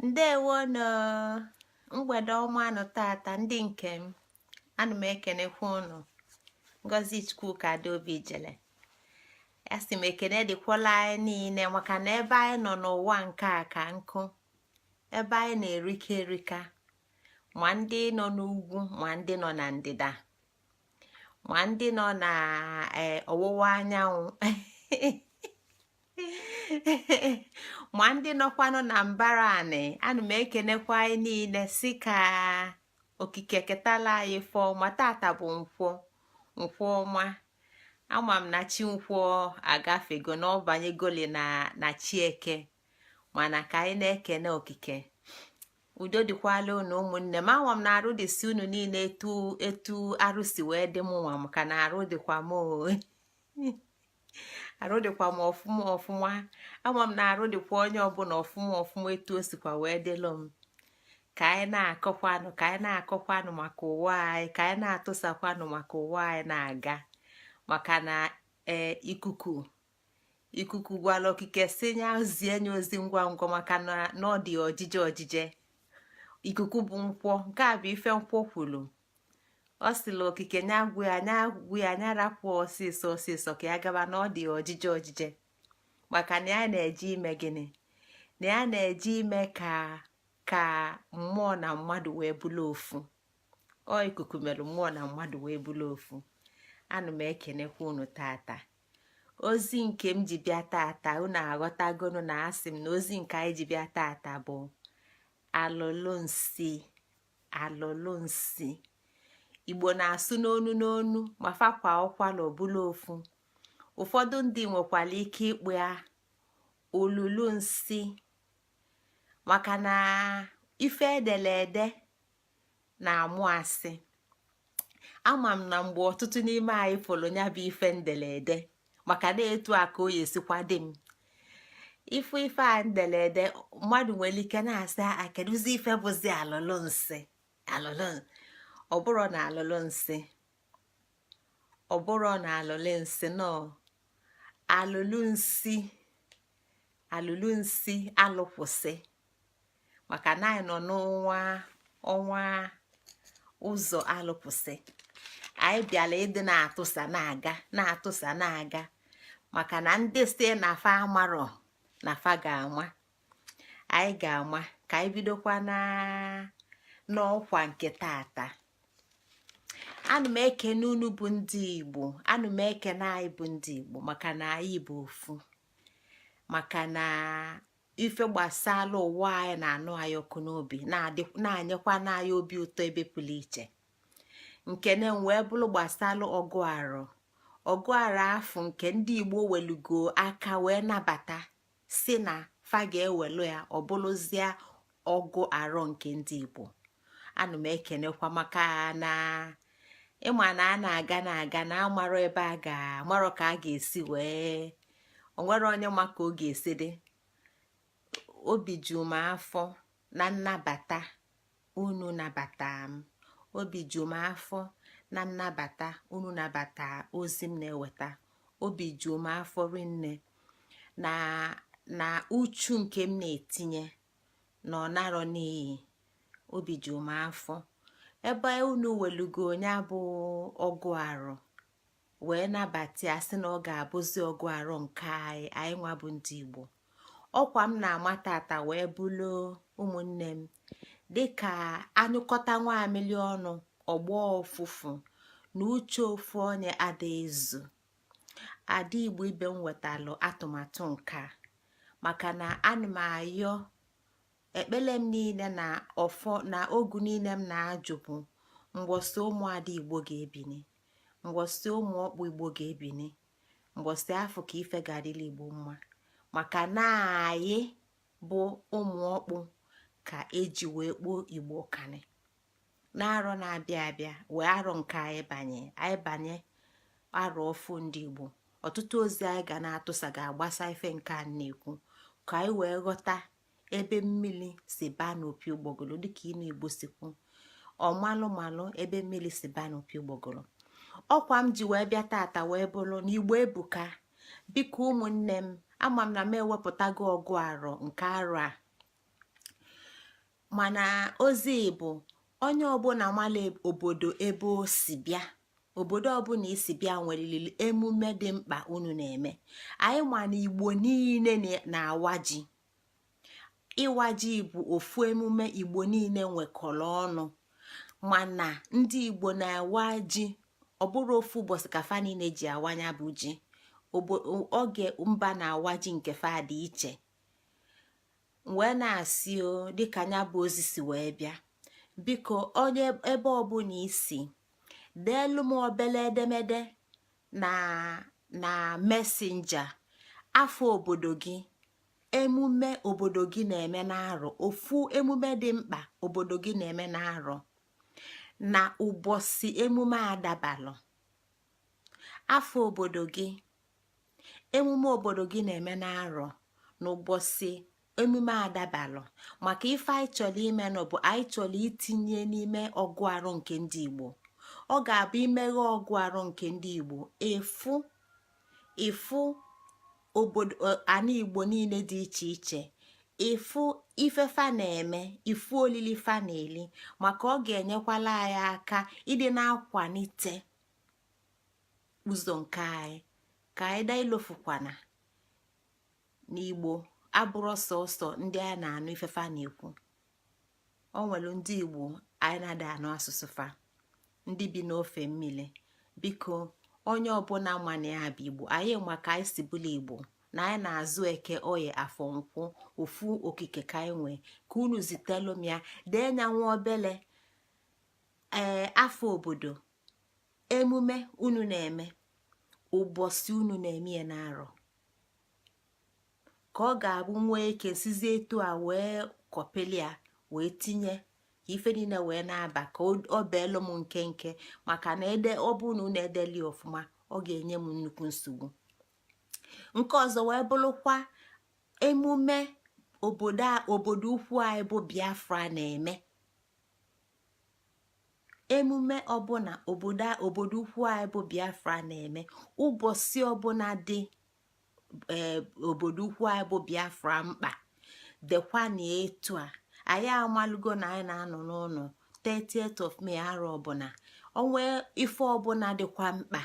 Ndewo no mgbede ọma nọ tata ndị nke m. Ana m ekenekwa unu. Ngozi Chukwuka Adaobi jele. Asị m ekene dịkwala anyị niile maka na ebe anyị nọ n'ụwa nke a ka nkụ. Ebe anyị na-erika erika. Ma ndị nọ n'ugwu ma ndị nọ na ndịda. Ma ndị nọ na ọwụwa anyanwụ. Ma ndị nọkwanụ na mbara anị. Ana m ekenekwa anyị niile si ka okike ketala anyị fọma. Tata bụ nkwọ ọma. Ama m na chi nkwọ agafego na ọbanyegoli na chieke, mana ka anyị na-ekene okike. Udo dịkwala unu ụmụnne m. Ama m na arụ dịsi unu niile etu arụ si wee dị m nwa maka na arụ dịkwa m arụ dịkwa m ọfụma ọfụma. Ama m na arụ dịkwa onye ọbụla ọfụma ọfụma etu o sikwa wee dịlụ m. Ka anyị na-akọkwanụ maka ụwa anyị, ka anyị na-atụsakwanụ maka ụwa anyị na-aga. Maka na ikuku gwala okike si nya zie nye ozi ngwa ngwa maka na ọ dị ojije. Ikuku bụ nkwọ, nke a bụ ife nkwọ kwuru. Ọ sịla okike nya gwu ya nya rapụ ọsịsọ ka ya gaba na ọ dị ojije. Maka na ya na-eje ime gịnị? Na ya na-eje ime ka mmụọ na mmadụ wee bụrụ ofu. Ọ ikuku mere mmụọ na mmadụ wee bụrụ ofu. Ana m ekenekwa unu tata. Ozi nke m ji bịa tata, unu aghọtagonu na asị m na ozi nke anyị ji bịa tata bụ alụlụ nsị. Igbo na-asụ n'onu ma fakwa ọkwala ọbụla ofu. Ụfọdụ ndị nwekwara ike ịkpụ ya olulu nsị maka na ife ederede na-amụ asị. Ama m na mgbe ọtụtụ n'ime anyị fọrọ ya bụ ife ndelede maka na etu a ka o yesikwa dị m. Ife a ndelede mmadụ nwere ike na-asị keduzi ife bụzi alụlụ nsị. Ọ bụrụ na alụlụ nsị nọ alụlụ nsị alụkwụsị. Maka na anyị nọ n'ọnwa ụzọ alụkwụsị. Anyị bịala ịdị na-atụsa na-aga maka na ndị si na fa amarọ na fa ga-ama. Anyị ga-ama ka anyị bidokwa n'ọkwa nke tata. Ana m ekene unu bụ ndị Igbo. Ana m ekene anyị bụ ndị Igbo maka na anyị bụ ofu. Maka na ife gbasara ụwa anyị na-anụ anyị ọkụ n'obi na-anyekwa n'anyị obi ụtọ ebe pụrụ iche. Nke na-wee bụrụ gbasara ọgụ arọ afọ nke ndị Igbo welugo aka wee nabata si na fa ga-ewelu ya ọ bụrụzie ọgụ arọ nke ndị Igbo. Ana m ekenekwa maka na ịma na a na-aga na amarọ ebe amarọ ka a ga-esi wee onwere onye maka ọ ga-esi dị. Obi ju m afọ na nnabata unu nabata m. Obi ju m afọ na nnabata unu nabata ozi m na-eweta. Obi ju m afọ rinne na uchu nke m na-etinye na ọ narọ n'iyi. Obi ju m afọ ebe unu welugo onye bụ ọgụ arọ wee nabata ya sị na ọ ga-abụzi ọgụ arọ nke anyị nwa bụ ndị Igbo. Ọkwa m na-ama tata wee bụlụ ụmụnne m dịka anyụkọta nwamili ọnụ ọgbọ ọfụfụ na uche ofu onye ada ezu. Ada Igbo ibe m wetalụ atụmatụ nka maka na ana m ayọ ekpele m niile na ogu niile m na-ajụpụ mgbọsị ụmụada Igbo ga-ebini, mgbọsị ụmụ ọkpụ Igbo ga-ebini, mgbọsị afọ ka ife ga-adịla Igbo mma. Maka na anyị bụ ụmụ ọkpụ ka eji wee kpoo Igbo kanị. N'arọ na-abịa abịa wee arọ nke anyị banye arọ ọfụ ndị Igbo. Ọtụtụ ozi anyị ga na-atụsa ga-agbasa ife nke a na-ekwu ka anyị wee ghọta ebe mmiri si baa n'opi ụgbọgụrụ dịka ịnụ Igbo sikwu ọmalụ ebe mmiri si baa n'opi ụgbọgụrụ. Ọkwa m ji wee bịa tata wee bụrụ na Igbo ebuka. Biko ụmụnne m, ama m na m ewepụtago ọgụ arọ nke arọ a mana ozi bụ onye ọbụla mala obodo ebe o si bịa, obodo ọbụla isi bịa nwere emume dị mkpa unu na-eme. Anyị ma na igbo niile na-awa ji. Ịwa ji bụ ofu emume igbo niile nwekọrọ ọnụ, mana ndị igbo na-awa ji ọ bụrụ ofu ụbọchị ka fa niile ji awanya bụ ji. Oge mba na-awa ji nke fa dị iche. Wee na-asị o dịka nya bụ ozi si wee bịa, biko onye ebe ọbụla isi deelu m obele edemede na mesenja afọ obodo gị, emume obodo gị na-eme n'arọ, ofu emume dị mkpa obodo gị na-eme n'arọ, na ụbọchị emume adabalụ afọ obodo gị, emume obodo gị na-eme n'arọ na ụbọchị emume adabalụ. Maka ife anyị chọrọ ime nọ bụ anyị chọrọ itinye n'ime ọgụ arụ nke ndị igbo. Ọ ga-abụ imeghe ọgụ arụ nke ndị igbo ịfụ obodo ana igbo niile dị iche iche, ịfụ ife fa na-eme, ịfụ olili fa na-eli, maka ọ ga-enyekwala anyị aka ịdị na-akwalite ụzọ nke anyị ka anyị da ilofukwana n'igbo abụrụ sọsọ ndị a na-anụ ife fa na-ekwu. O nwere ndị igbo anyị na-ada anụ asụsụ fa, ndị bi n'ofe mmiri. Biko onye ọbụla mana ya bụ igbo, anyị maka anyị si bụla igbo na anyị na-azụ eke oye afọ nkwụ ofu okike ka anyị nwee, ka unu zitelu m ya dee nya nwa obele afọ obodo, emume unu na-eme, ụbọchị unu na-eme ya n'arọ, ka ọ ga-abụ nwee ike sizie etu a wee kọpelia wee tinye ka ife niile wee na-aba ka ọ beelu m nke maka na ọ bụ na unu edeli ọfụma ọ ga-enye m nnukwu nsogbu. Nke ọzọ wee bụrụkwa emume obodo ukwu anyị bụ Biafra na-eme. Emume ọbụla obodo ukwu anyị bụ Biafra na-eme, ụbọchị ọbụla dị obodo ukwu anyị bụ Biafra mkpa dekwa na etu a. Anyị amalụgo na anyị na-anọ n'ụlọ 30th of May arọ ọbụla, onwe ife ọbụla dịkwa mkpa,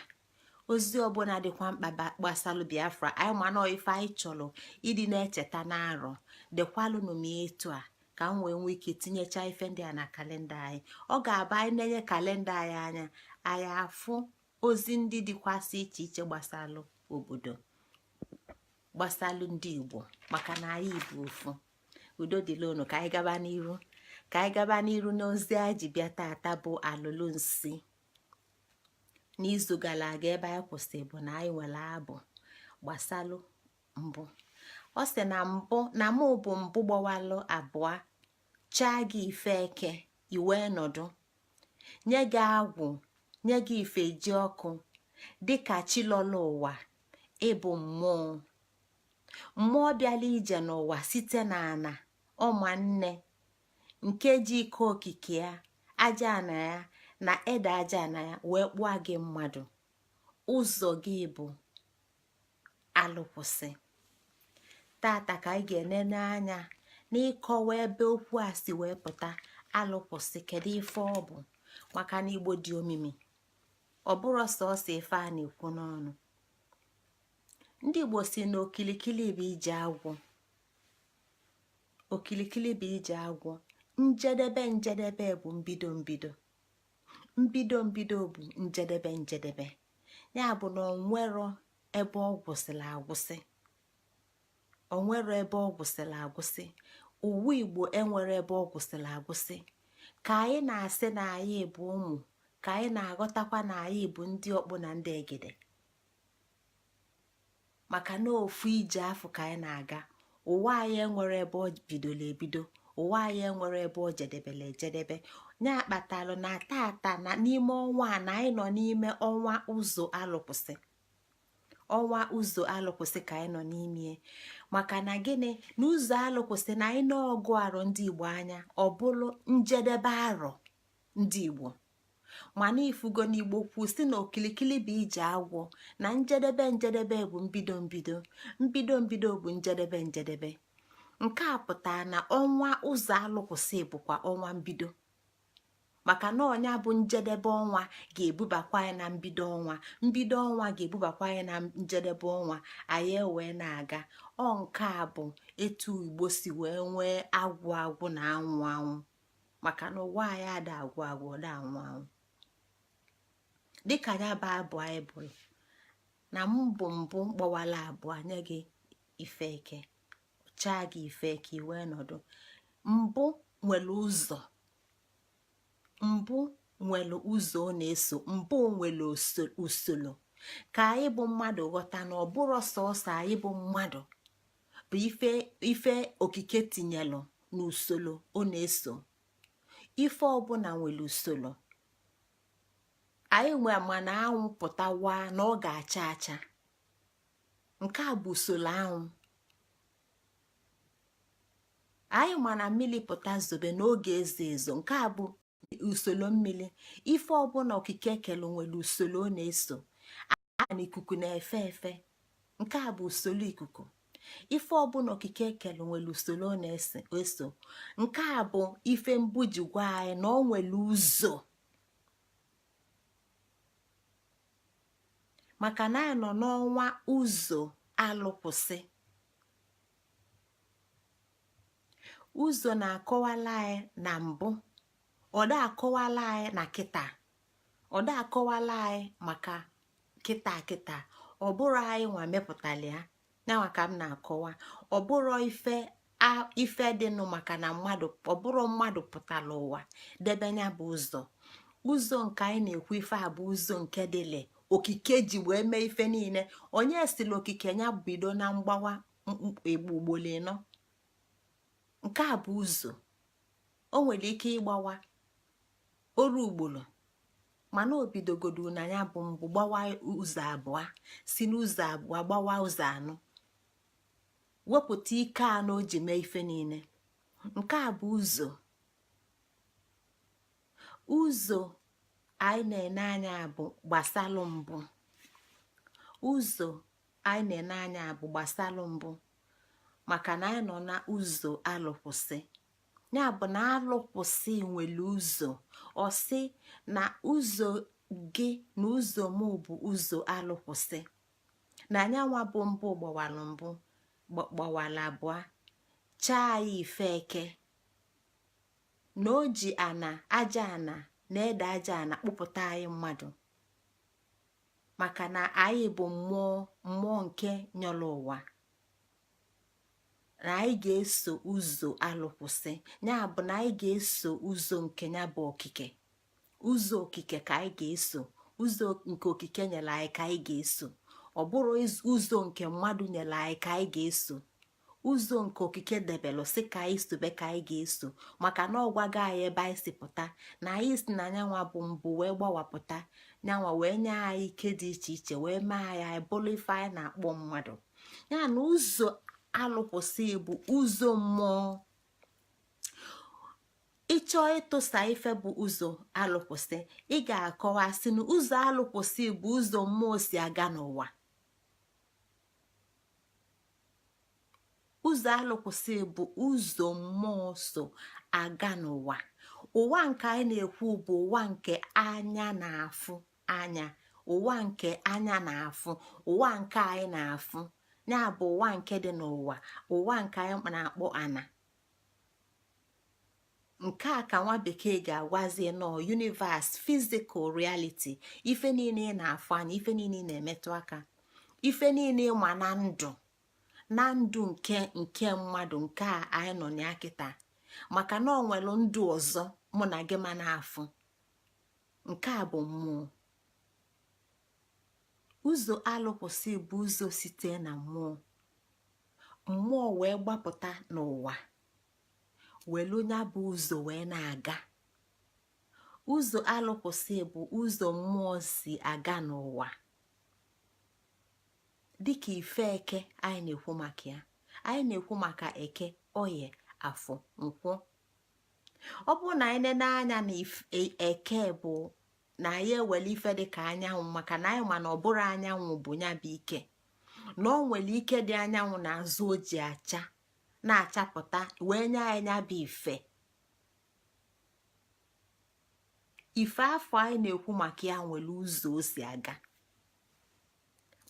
ozi ọbụla dịkwa mkpa gbasalụ Biafra, anyị manọ ife anyị chọrọ ịdị na-echeta n'arọ, dekwalụnụ m etu a ka m wee nwee ike tinyecha ife ndị a na kalenda anyị. Ọ ga-aba anyị na-enye kalenda anyị anya, anyị afụ ozi ndị dịkwasị iche iche gbasalụ obodo, gbasalụ ndị igbo, maka na anyị bụ ofu. Udo dịla unu, ka anyị gaba n'iru n'ozi anyị ji bịa tata bụ alụlụ nsi. N'izu gara aga ebe anyị kwụsị bụ na anyị nwere abụ gbasalụ mbụ. Ọ sị na mụ bụ mbụ gbawalụ abụọ, chaa gị ife eke iwe nọdụ, nye gị agwụ nye gị ife ji ọkụ, dịka chilọla ụwa ịbụ mmụọ bịala ije n'ụwa site n'ana ọma nne, nke ji ike okike ya, aja ana ya na ede aja ana ya wee kpụọ gị mmadụ. Ụzọ gị bụ alụkwụsị. Tata ka anyị ga-enene anya n'ịkọwa ebe okwu a si wee pụta alụkwụsị, kedu ife ọ bụ, maka na igbo dị omimi, ọ bụrụ sọsọ ife a na-ekwu n'ọnụ. Ndị igbo si na okilikili bụ ije agwọ, okilikili bụ ije agwọ, njedebe bụ mbido bụ njedebe. Ya bụ na onwero ebe ọ gwụsịrị agwụsị, ụwa igbo enwere ebe ọ gwụsịrị agwụsị. Ka anyị na-asị na anyị bụ ụmụ, ka anyị na-aghọtakwa na anyị bụ ndị ọkpụ na ndị egede, maka na ofu ije afọ ka anyị na-aga. Ụwa anyị enwere ebe ọ bidoro ebido, ụwa anyị enwere ebe ọ jedebere ejedebe. Ya kpatalụ na tata na n'ime ọnwa a na anyị nọ n'ime ọnwa ụzọ alụkwụsị ka anyị nọ n'ime. Maka na gịnị? Na ụzọ alụkwụsị na anyị n'ọgụ arụ ndị igbo anya ọ bụrụ njedebe arọ ndị igbo, mana ifugo n'igbo kwu si na okilikili bụ ije agwọ, na njedebe bụ mbido bụ njedebe. nke a pụtara na ọnwa ụzọ alụkwụsị bụkwa ọnwa mbido, maka na ọnya bụ njedebe ọnwa ga-ebubakwa anyị na mbido ọnwa, mbido ọnwa ga-ebubakwa anyị na njedebe ọnwa, anyị wee na-aga. Ọ nke a bụ etu Igbo si wee nwee agwụ agwụ na anwụ anwụ, maka na ụwa anyị ada agwụ agwụ ọda anwụ anwụ. Dịka ya bụ abụ anyị bụrụ na mbụ gbawala abụọ nye gị ife eke, chaa gị ife eke iwee nọdụ. Mbụ nwere ụzọ, mbụ nwere ụzọ ọ na-eso, mbụ nwere usoro. Ka anyị bụ mmadụ ghọta na ọ bụrụ sọsọ anyị bụ mmadụ bụ ife okike tinyelụ n'usoro ọ na-eso. Ife ọbụla nwere usoro. Anyị nwe mana anwụ pụtawa na ọ ga-acha acha, nke a bụ usoro anwụ. Anyị mana mmiri pụta zobe n'oge ezo ezo, nke a bụ usoro mmiri. Ife ọbụla okike kelu nwere usoro ọ na-eso. Na ikuku na-efe efe, nke a bụ usoro ikuku. Ife ọbụla okike kelu nwere usoro ọ na-eso, nke a bụ ife mbuji gwa anyị na ọ nwere ụzọ. Maka na anyị nọ n'ọnwa ụzọ alụkwụsị. Ụzọ na-akọwala anyị na mbụ, ọda akọwala anyị na kịta, ọda akọwala anyị maka kịta ọ bụrụ anyị nwa mepụtali ya nyanwa ka m na-akọwa. Ọ bụrụ ife dịnụ maka na mmadụ, ọ bụrụ mmadụ pụtara ụwa debe nya bụ ụzọ nke anyị na-ekwu. Ife a bụ ụzọ nke dịle okike ji wee mee ife niile. Onye sila okike nya bido na mgbawa ugboro ịnọ, nke a bụ ụzọ. O nwere ike ịgbawa oru ugboro, mana obidogodu na ya bụ mbụ gbawa ụzọ abụọ, si n'ụzọ abụọ gbawa ụzọ anọ, wepụta ike anọ o ji mee ife niile. Nke a bụ ụzọ. Ụzọ anyị na-ene anya bụ gbasalụ mbụ. Ụzọ anyị na-ene anya bụ gbasalụ mbụ, maka na anyị nọ na ụzọ alụkwụsị. Ya bụ na alụkwụsị nwere ụzọ. Ọ sị na ụzọ gị na ụzọ mụ bụ ụzọ alụkwụsị. Na anyanwa bụ mbụ gbawalụ mbụ gbawala abụọ, chaa ya ife eke, na o ji ana aja ana na ede aja ana kpụpụta anyị mmadụ, maka na anyị bụ mmụọ nke nyọrọ ụwa. Na anyị ga-eso ụzọ alụkwụsị, ya bụ na anyị ga-eso ụzọ nke ya bụ okike. Ụzọ okike ka anyị ga-eso, ụzọ nke okike nyere anyị ka anyị ga-eso. Ọ bụrụ ụzọ nke mmadụ nyere anyị ka anyị ga-eso. Ụzọ nke okike debelụ sị ka anyị sobe ka anyị ga-eso, maka na ọgwago anyị ebe anyị si pụta, na anyị si na nyanwa bụ mbụ wee gbawapụta nyanwa wee nye anyị ike dị iche iche wee mee anyị bụrụ ife anyị na-akpọ mmadụ. Ya na ụzọ alụkwụsị bụ ụzọ mmụọ. Ịchọọ ịtụsa ife bụ ụzọ alụkwụsị, ị ga-akọwa sị na ụzọ alụkwụsị bụ ụzọ mmụọ si aga n'ụwa. Ụzọ alụkwụsị bụ ụzọ mmụọ so aga n'ụwa. Ụwa nke anyị na-ekwu bụ ụwa nke anya na-afụ anya, ụwa nke anya na-afụ, ụwa nke anyị na-afụ. Ya bụ ụwa nke dị n'ụwa, ụwa nke anyị na-akpọ ana. Nke a ka nwa bekee ga-agwazie nọ universe, physical reality. Ife niile ị na-afụ anya, ife niile ị na-emetụ aka, ife niile ịma na ndụ, na ndụ nke mmadụ nke a anyị nọ na kịta, maka na ọ nwere ndụ ọzọ mụ na gị ma na-afụ. Nke a bụ mmụọ. Ụzọ alụkwụsị bụ ụzọ site na mmụọ. Mmụọ wee gbapụta n'ụwa, welu nya bụ ụzọ wee na-aga. Ụzọ alụkwụsị bụ ụzọ mmụọ si aga n'ụwa. Dịka ife eke anyị na-ekwu maka ya, anyị na-ekwu maka eke, oye, afọ, nkwọ. Ọ bụrụ na anyị nene anya na eke bụ na anyị ewere ife dịka anyanwụ, maka na anyị ma na ọ bụrụ anyanwụ bụ ya bụ ike, na ọ nwere ike dị anyanwụ na azụ o ji acha na-achapụta wee nye anya bụ ife afọ anyị na-ekwu maka ya nwere ụzọ o si aga,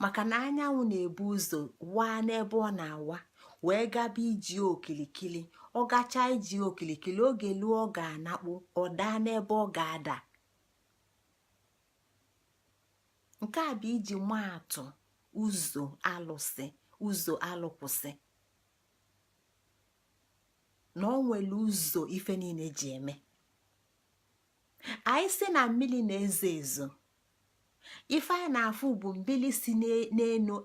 maka na anyanwụ na-ebu ụzọ waa n'ebe ọ na-awa wee gaba iji okilikili. Ọ gacha iji okilikili, oge luo ọ ga-anakpu, ọ daa n'ebe ọ ga-ada. nke a bụ iji maatụ ụzọ alụsị, ụzọ alụkwụsị, na ọ nwere ụzọ ife niile ji eme. anyị si na mmiri na-ezo ezo, ife anyị na-afụ bụ mbili si n'enu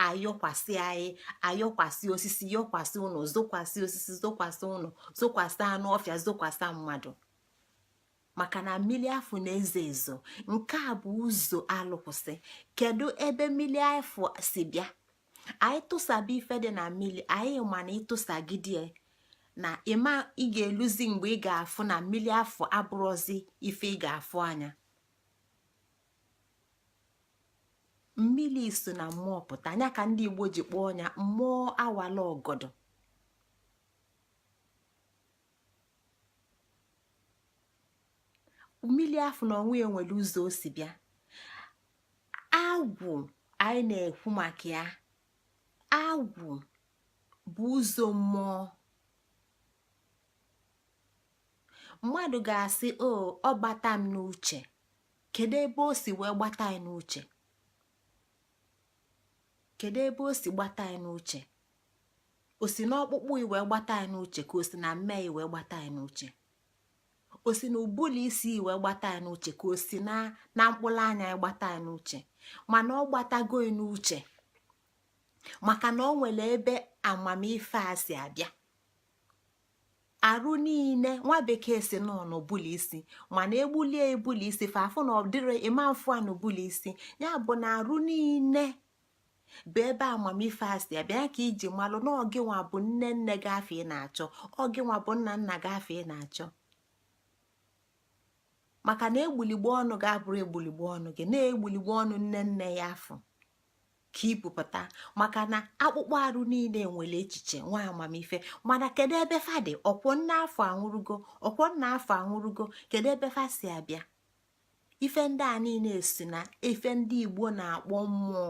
ayọkwasị anyị, ayọkwasị osisi, yọkwasị ụnọ, zokwasị osisi, zokwasị ụnọ, zokwasị anụ ọfịa, zokwasị mmadụ, maka na mmiri afọ na-ezo ezo. nke a bụ ụzọ alụkwụsị. kedu ebe mmiri afọ si bịa? anyị tụsaba ife dị na mmiri, anyị ma na ịtụsagidie na ịma ị ga-eluzi mgbe ị ga-afụ na mmiri afọ abụrụzi ife ị ga-afụ anya. mmiri so na mmụọ pụta, anya ka ndị Igbo ji kpọọ ya mmụọ awala ọgọdọ. mmiri afọ na onwe ya nwere ụzọ o si bịa. agwụ anyị na-ekwu maka ya, agwụ bụ ụzọ mmụọ. mmadụ ga-asị ọ gbata m n'uche. kedu ebe o si wee gbata anyị n'uche? kedu ebe o si gbata anyị n'uche? o si n'ọkpụkpụ iwe gbata anyị n'uche ka o si na mme iwe gbata anyị n'uche? o si na ụbụlụ isi iwe gbata anyị n'uche ka o si na mkpụrụ anya gbata anyị n'uche? mana ọ gbatago n'uche maka na ọ nwere ebe amamife a si abịa. arụ niile nwa bekee si nọ n'ụbụlụ isi, mana egbulie ebuli isi fa afụ na ọ dịrị ịma mfụ a n'ụbụlụ isi. ya bụ na arụ niile bụ ebe amamife a si abịa, ka iji malụ na ọ gịnwa bụ nne nne gị afọ ị na-achọ, ọ gịnwa bụ nna nna gị afọ ị na-achọ. maka na egbuligbo ọnụ gị abụrụ egbuligbo ọnụ gị, na-egbuligbo ọnụ nne nne ya afọ ka ibupụta. maka na akpụkpọ arụ niile nwere echiche nwa amamife. mana kedu ebe fa dị? ọkwọ nne afọ anwụrụgo, ọkwọ nna afọ anwụrụgo, kedu ebe fa si abịa? ife ndị a niile si na ife ndị Igbo na-akpọ mmụọ.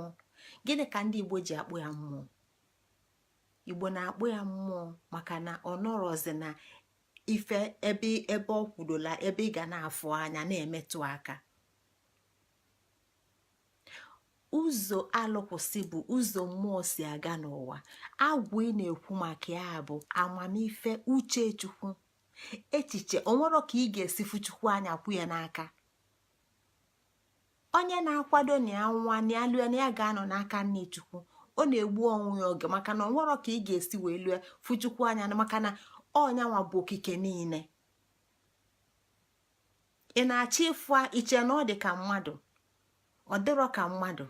gịnị ka ndị Igbo ji akpọ ya mmụọ? Igbo na-akpọ ya mmụọ maka na ọ nọrọzi na ife ebe ọ kwudola, ebe ị ga na-afụ anya na-emetụ aka. ụzọ alụkwụsị bụ ụzọ mmụọ si aga n'ụwa. agwụ ị na-ekwu maka ya bụ amamife uche chukwu, echiche. onwero ka ị ga-esi fụ chukwu anya kwụ ya n'aka. onye na-akwado na ya nwa na ya lue na ya ga-anọ n'aka nne chukwu, ọ na-egbu onwe ya oge, maka na onwero ka ị ga-esi wee lue fụ chukwu anya, maka na ọnyanwa bụ okike niile. ị na-achọ ịfụ iche na ọ dị ka mmadụ, ọ dịrọ ka mmadụ,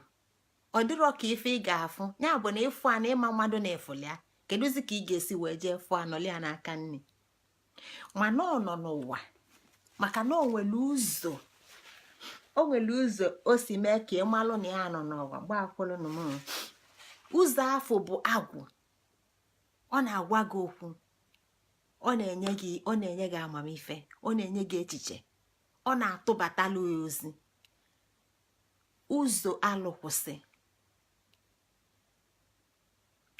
ọ dịrọ ka ife ị ga-afụ. ya bụ na ịfụ a na ịma mmadụ na-efuli ya, kedụzi ka ị ga-esi wee jee fụ anọli ya n'aka nne? mana ọ nọ n'ụwa maka na o nwere ụzọ o si mee ka ị malụ na ya nọ n'ụwa. gbaakwụlụ m ụzọ afọ bụ agwụ. ọ na-agwa gị okwu, ọ na-enye gị amamife, ọ na-enye gị echiche, ọ na-atụbatalụ ya ozi. ụzọ alụkwụsị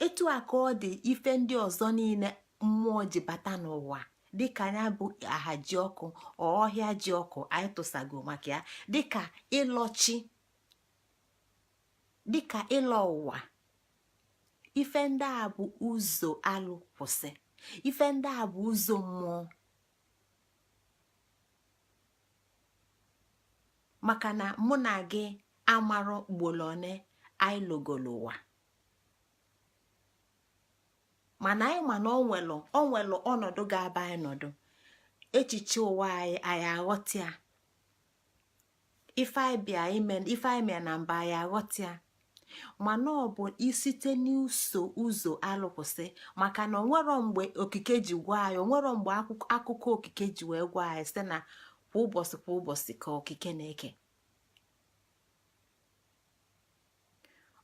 etu a ka ọ dị ife ndị ọzọ niile mmụọ ji bata n'ụwa, dịka ya bụ ahaji ọkụ, ọhịa ji ọkụ anyị tụsago maka ya, dịka ịlọchi, dịka ịlọ ụwa. ife ndị a bụ ụzọ alụkwụsị, ife ndị a bụ ụzọ mmụọ. maka na mụ na gị amarọ gbolone anyị logolo ụwa, mana anyị ma na ọ nwelụ ọnọdụ ga-aba anyị nọdụ. echiche ụwa anyị aghọta ya. ife anyị bịa ime, ife anyị mee na mba anyị aghọta ya. mana ọ bụ isite n'uso ụzọ alụkwụsị, maka na onwero mgbe okike ji gwa anyị, onwero mgbe akụkọ okike ji wee gwa anyị site na kwa ụbọchị ka okike na-eke.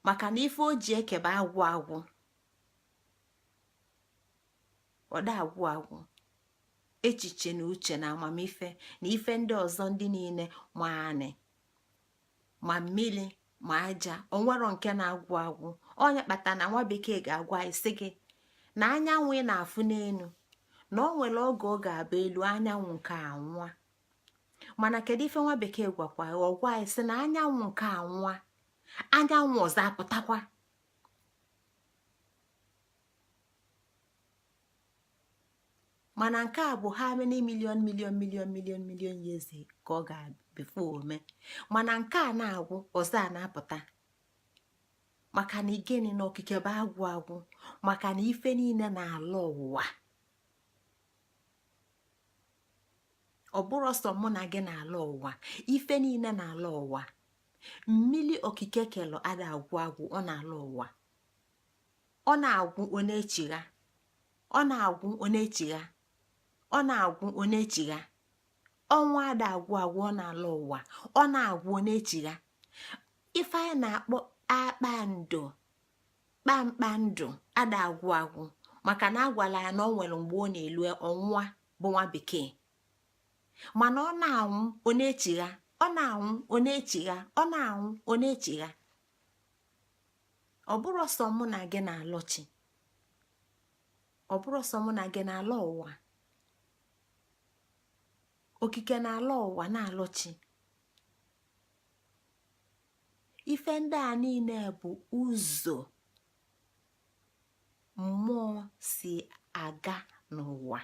maka na ife o ji ekebe agwụ ọda agwụ agwụ. Echiche na uche na amamife na ife ndị ọzọ ndị niile ma anị ma mmiri ma aja onwero nke na-agwụ agwụ. Onye kpata na nwa bekee ga-agwa isi gị na anyanwụ ị na-afụ n'elu na o nwere oge ọ ga-abụ elu anyanwụ nke anwa. Mana kedu ife nwa bekee gwakwa ọgwa isi na anyanwụ nke anwa anyanwụ ọzọ apụtakwa. Mana nke a bụ how many million years ka ọ ga-befo ome. Mana nke a na-agwụ ọzọ a na-apụta. Maka na igeni na okike bụ agwụ agwụ. Maka na ife niile na-ala ụwa. Ọ bụrụ sọ mụ na gị na-ala ụwa. Ife niile na-ala ụwa. Mmili okike kelo ada agwụ agwụ, ọ na-ala ụwa. Ọ na-agwụ onye echigha. Ọ na-agwụ onye echigha. Ọ na-agwụ onye echigha. Ọnwa ada agwụ agwụ, ọ na-ala ụwa. Ọ na-agwụ onye echigha. Ife anyị na-akpọ akpandụ kpamkpandụ ada agwụ agwụ. Maka na agwala ya na ọ nwere mgbe ọ na-elu ọnwa bụ nwa bekee. Mana ọ na-anwụ onye echigha. Ọ na-anwụ onye echigha. Ọ na-anwụ onye echigha. Ọ bụrụ sọ mụ na gị na-alọchi. Ọ bụrụ sọ mụ na gị na-ala ụwa. Okike na-ala ụwa na-alọchi. Ife ndị a niile bụ ụzọ mmụọ si aga n'ụwa.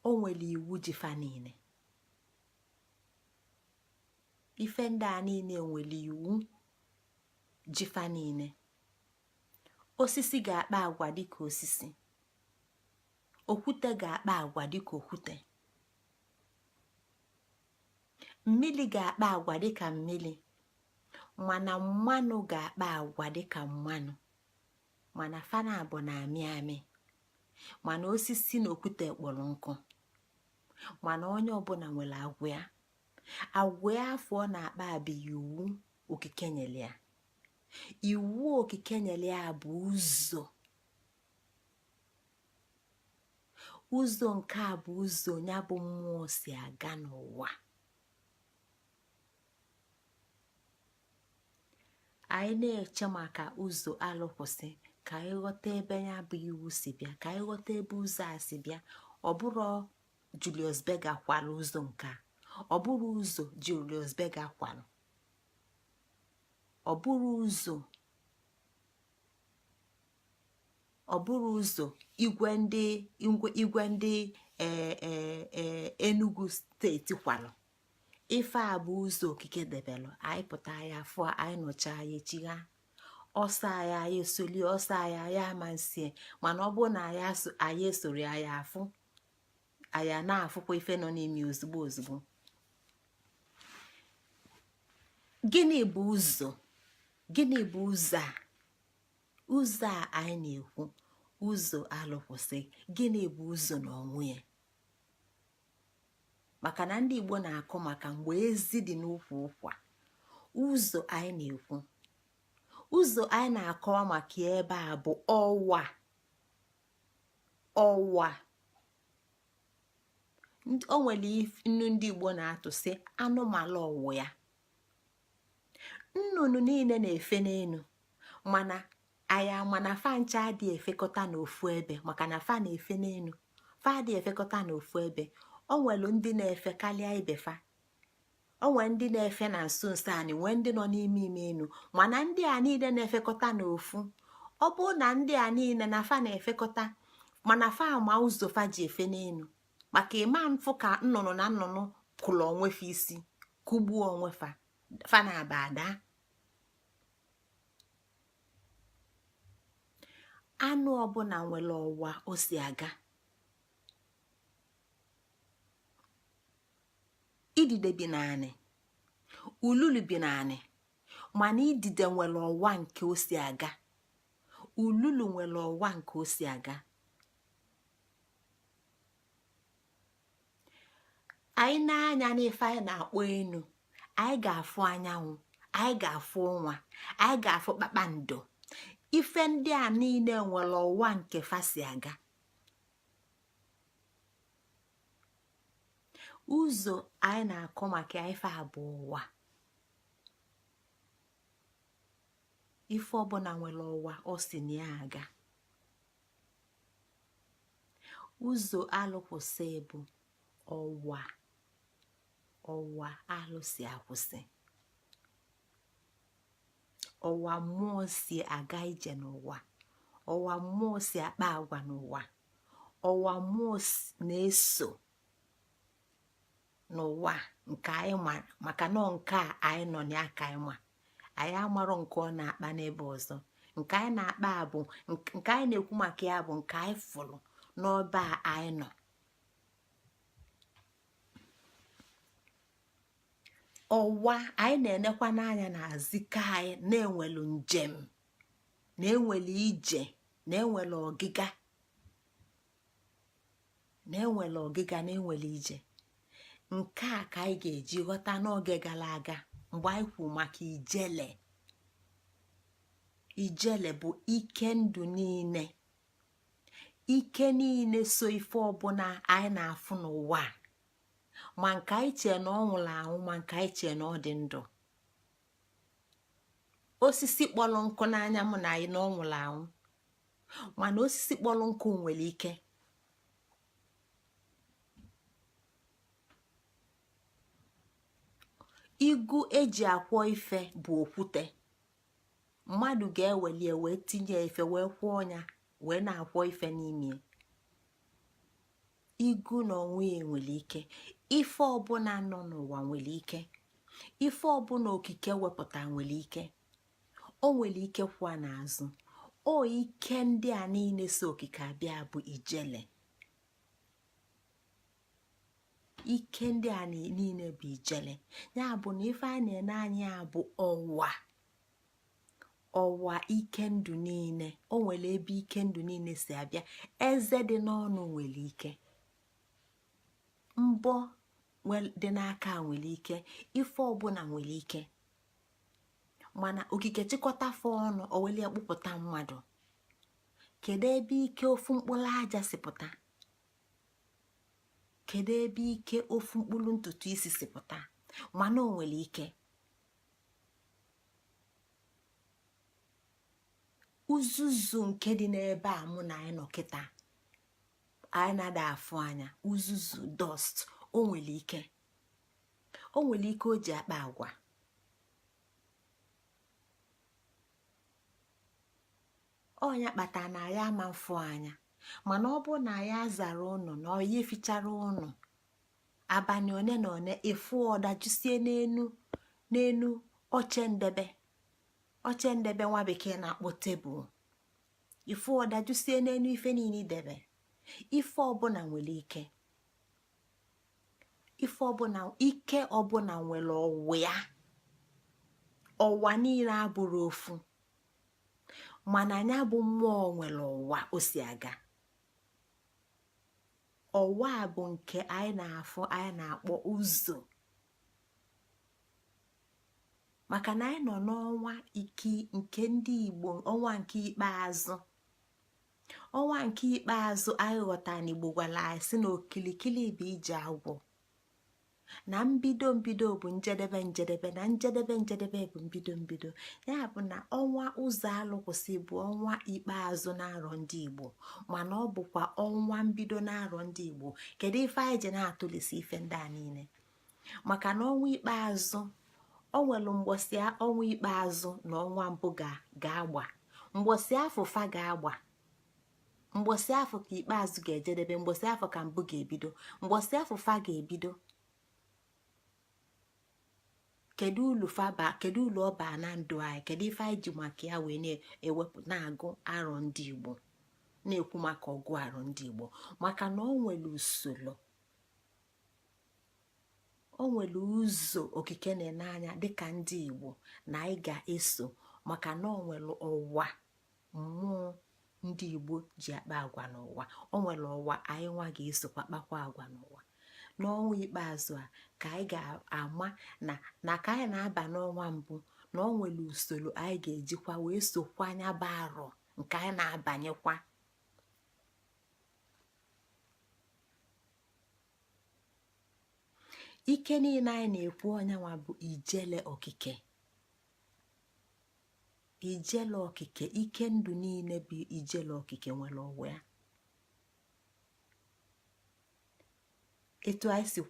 O nwere iwu jifa niile. Ife ndị a niile nwere iwu jifa niile. Osisi ga-akpa agwa dịka osisi. Okwute ga-akpa agwa dịka okwute. Mmili ga-akpa agwa dịka mmili. Mana mmanụ ga-akpa agwa dịka mmanụ. Mana fana abụ na-amị amị. Mana osisi na okwute kpọrọ nkụ. Mana onye ọbụla nwere agwa ya. Agwa ya afọ ọ na-akpa abịghị iwu okike nyere ya. Iwu okike nyere ya bụ ụzọ. Ụzọ nke a bụ ụzọ ya bụ mmụọ si aga n'ụwa. Anyị na-eche maka ụzọ alụkwụsị ka anyị ghọta ebe ya bụ iwu si bịa, ka anyị ghọta ebe ụzọ a si bịa. Ọ bụrụ Julius Berger kwara ụzọ nke a. Ọ bụrụ ụzọ Julius Berger kwara. Ọ bụrụ ụzọ igwe ndị Enugu steeti kwara. Ife a bụ ụzọ okike debelụ. Anyị pụta ya afọ anyị nọcha ya echigha. Ọsọ anyị esoli, ọsọ anyị ama nsie. Mana ọ bụrụ na anyị esori anyị afụ, anyị na-afụkwa ife nọ n'ime ozugbo ozugbo. Gịnị bụ ụzọ? Gịnị bụ ụzọ a? Ụzọ a anyị na-ekwu, ụzọ alụkwụsị. Gịnị bụ ụzọ n'onwe ya? Maka na ndị Igbo na-akọ maka mgbe ezi dị n'ukwu ụkwa. Ụzọ anyị na-ekwu, ụzọ anyị na-akọwa maka ebe a bụ ọwa. Ọwa. O nwere nnu ndị Igbo na-atụ sị anụmanụ ọwụ ya. Nnụnụ niile na-efe n'elu. Mana fa ncha adịghị efekọta n'ofu ebe. Maka na fa na-efe n'elu. Fa adịghị efekọta n'ofu ebe. O nwere ndị na-efe karịa ibe fa. O nwere ndị na-efe na nso nso anyị, nwee ndị nọ n'ime ime enu. Mana ndị a niile na-efekọta n'ofu. Ọ bụrụ na ndị a niile na fa na-efekọta, mana fa ama ụzọ fa ji efe n'elu. Maka ịma mfụ ka nnụnụ na nnụnụ kụrụ onwe fa isi, kụgbuo onwe fa. Fa na-aba ada. Anụ ọbụla nwere ọwa o si aga. Idide bi naanị. Ululu bi naanị. Mana idide nwere ọwa nke o si aga. Ululu nwere ọwa nke o si aga. Anyị na-anya n'ife anyị na-akpọ enu. Anyị ga-afụ anyanwụ. Anyị ga-afụ ọnwa. Anyị ga-afụ kpakpando. ife ndị a niile nwere ụwa nke fasi aga. Ụzọ anyị na-akọ maka ife a bụ ụwa. Ife ọbụla nwere ụwa o si na ya aga. Ụzọ alụkwụsị bụ ọwa alụsị akwụsị. Ọwa mmụọ si aga ije n'ụwa. Ọwa mmụọ si akpa agwa n'ụwa. Ọwa mmụọ na-eso n'ụwa nke anyị ma, maka na nke a anyị nọ n'aka anyị ma. Anyị amarọ nke ọ na-akpa n'ebe ọzọ. Nke anyị na-akpa bụ nke anyị na-ekwu maka ya bụ nke anyị fụrụ n'ọba anyị nọ. Ọwa anyị na-enekwa n'anya na-azike anyị na-enwelu njem, na-enwelu ije, na-enwelu ọgịga, na-enwelu ije. Nke a ka anyị ga-eji ghọta n'oge gara aga mgbe anyị kwuru maka ijele. Ijele bụ ike ndụ niile. Ike niile so ife ọbụla anyị na-afụ n'ụwa, ma nke anyị chee na ọ nwụrụ anwụ, ma nke anyị chee na ọ dị ndụ. Osisi kpọrọ nkụ n'anya mụ na anyị na ọ nwụrụ anwụ, mana osisi kpọrọ nkụ nwere ike. Igu eji akwọ ife bụ okwute. Mmadụ ga-eweli wee tinye ife wee kwụọ ọnya wee na-akwọ ife n'ime. Igu na onwe ya nwere ike. Ife ọbụla nọ n'ụwa nwere ike. Ife ọbụla okike wepụta nwere ike. O nwere ike kwa n'azụ. O ike ndị a niile so okike abịa bụ ijele. Ike ndị a niile bụ ijele. Ya bụ na ife a na-ene anya bụ ọwa ike ndụ niile. O nwere ebe ike ndụ niile si abịa. Eze dị n'ọnụ nwere ike. Mbọ dị n'aka nwere ike. Ife ọbụla nwere ike. Mana okike chịkọta fa ọnụ o weli akpụpụta mmadụ. Kedu ebe ike ofu mkpụrụ aja si pụta? Kedu ebe ike ofu mkpụrụ ntutu isi si pụta? Mana o nwere ike. Uzuzu nke dị n'ebe a mụ na anyị nọ kịta, anyị na-ada afụ anya. Uzuzu dust, o nwere ike. O nwere ike o ji akpa agwa. Ọnya kpatara na ya ama mfụ anya. Mana ọ bụ na ya zara ụnọ na oyi fichara ụnọ, abalị one na one efu ọdajusie n'enu oche ndebe nwa bekee na-akpọ tebụl. Ifu ọdajusie n'enu ife niile debe. Ife ọbụla nwere ike. Ike ọbụla nwere ọwụ ya. Ọwa niile abụrụ ofu, mana anya bụ mmụọ nwere ọwa o si aga. Ọwa bụ nke anyị na-afụ, anyị na-akpọ ụzọ. Maka na anyị nọ n'ọnwa nke ndị Igbo, ọnwa nke ikpeazụ. Ọnwa nke ikpeazụ anyị ghọtara n'Igbo gwara anyị si na okilikili bụ ije agwọ. Na mbido bụ njedebe, na njedebe bụ mbido. Ya bụ na ọnwa ụzọ alụkwụsị bụ ọnwa ikpeazụ na-arọ ndị Igbo, mana ọ bụkwa ọnwa mbido na-arọ ndị Igbo. Kedu ife anyị ji na-atụlisi ife ndị a niile? Maka na ọnwa ikpeazụ, o nwere mgbọsị ọnwa ikpeazụ na ọnwa mbụ ga-agba. Mgbọsị afọ fa ga-agba. Mgbọsị afọ ka ikpeazụ ga-ejedebe. Mgbọsị afọ ka mbụ ga-ebido. Mgbọsị afọ fa ga-ebido. Kedu ulu ọ baa na ndụ anyị? Kedu ife anyị ji maka ya wee na-ewepụ na-agụ arọ ndị Igbo, na-ekwu maka ọgụ arọ ndị Igbo? Maka na o nwere usoro, o nwere ụzọ okike na-ene anya dịka ndị Igbo na anyị ga-eso. Maka na o nwere ọwa mmụọ ndị Igbo ji akpa agwa n'ụwa. O nwere ọwa anyị nwa ga-esokwa kpakwa agwa n'ụwa. N'ọnwa ikpeazụ a ka anyị ga-ama na ka anyị na-aba n'ọnwa mbụ na ọ nwere usoro anyị ga-ejikwa wee sokwa anya bụ arọ nke anyị na-abanyekwa. Ike niile anyị na-ekwu ọnyanwa bụ ijele okike. Ijele okike, ike ndụ niile bụ ijele okike nwere ọgwụ ya. Etu anyị si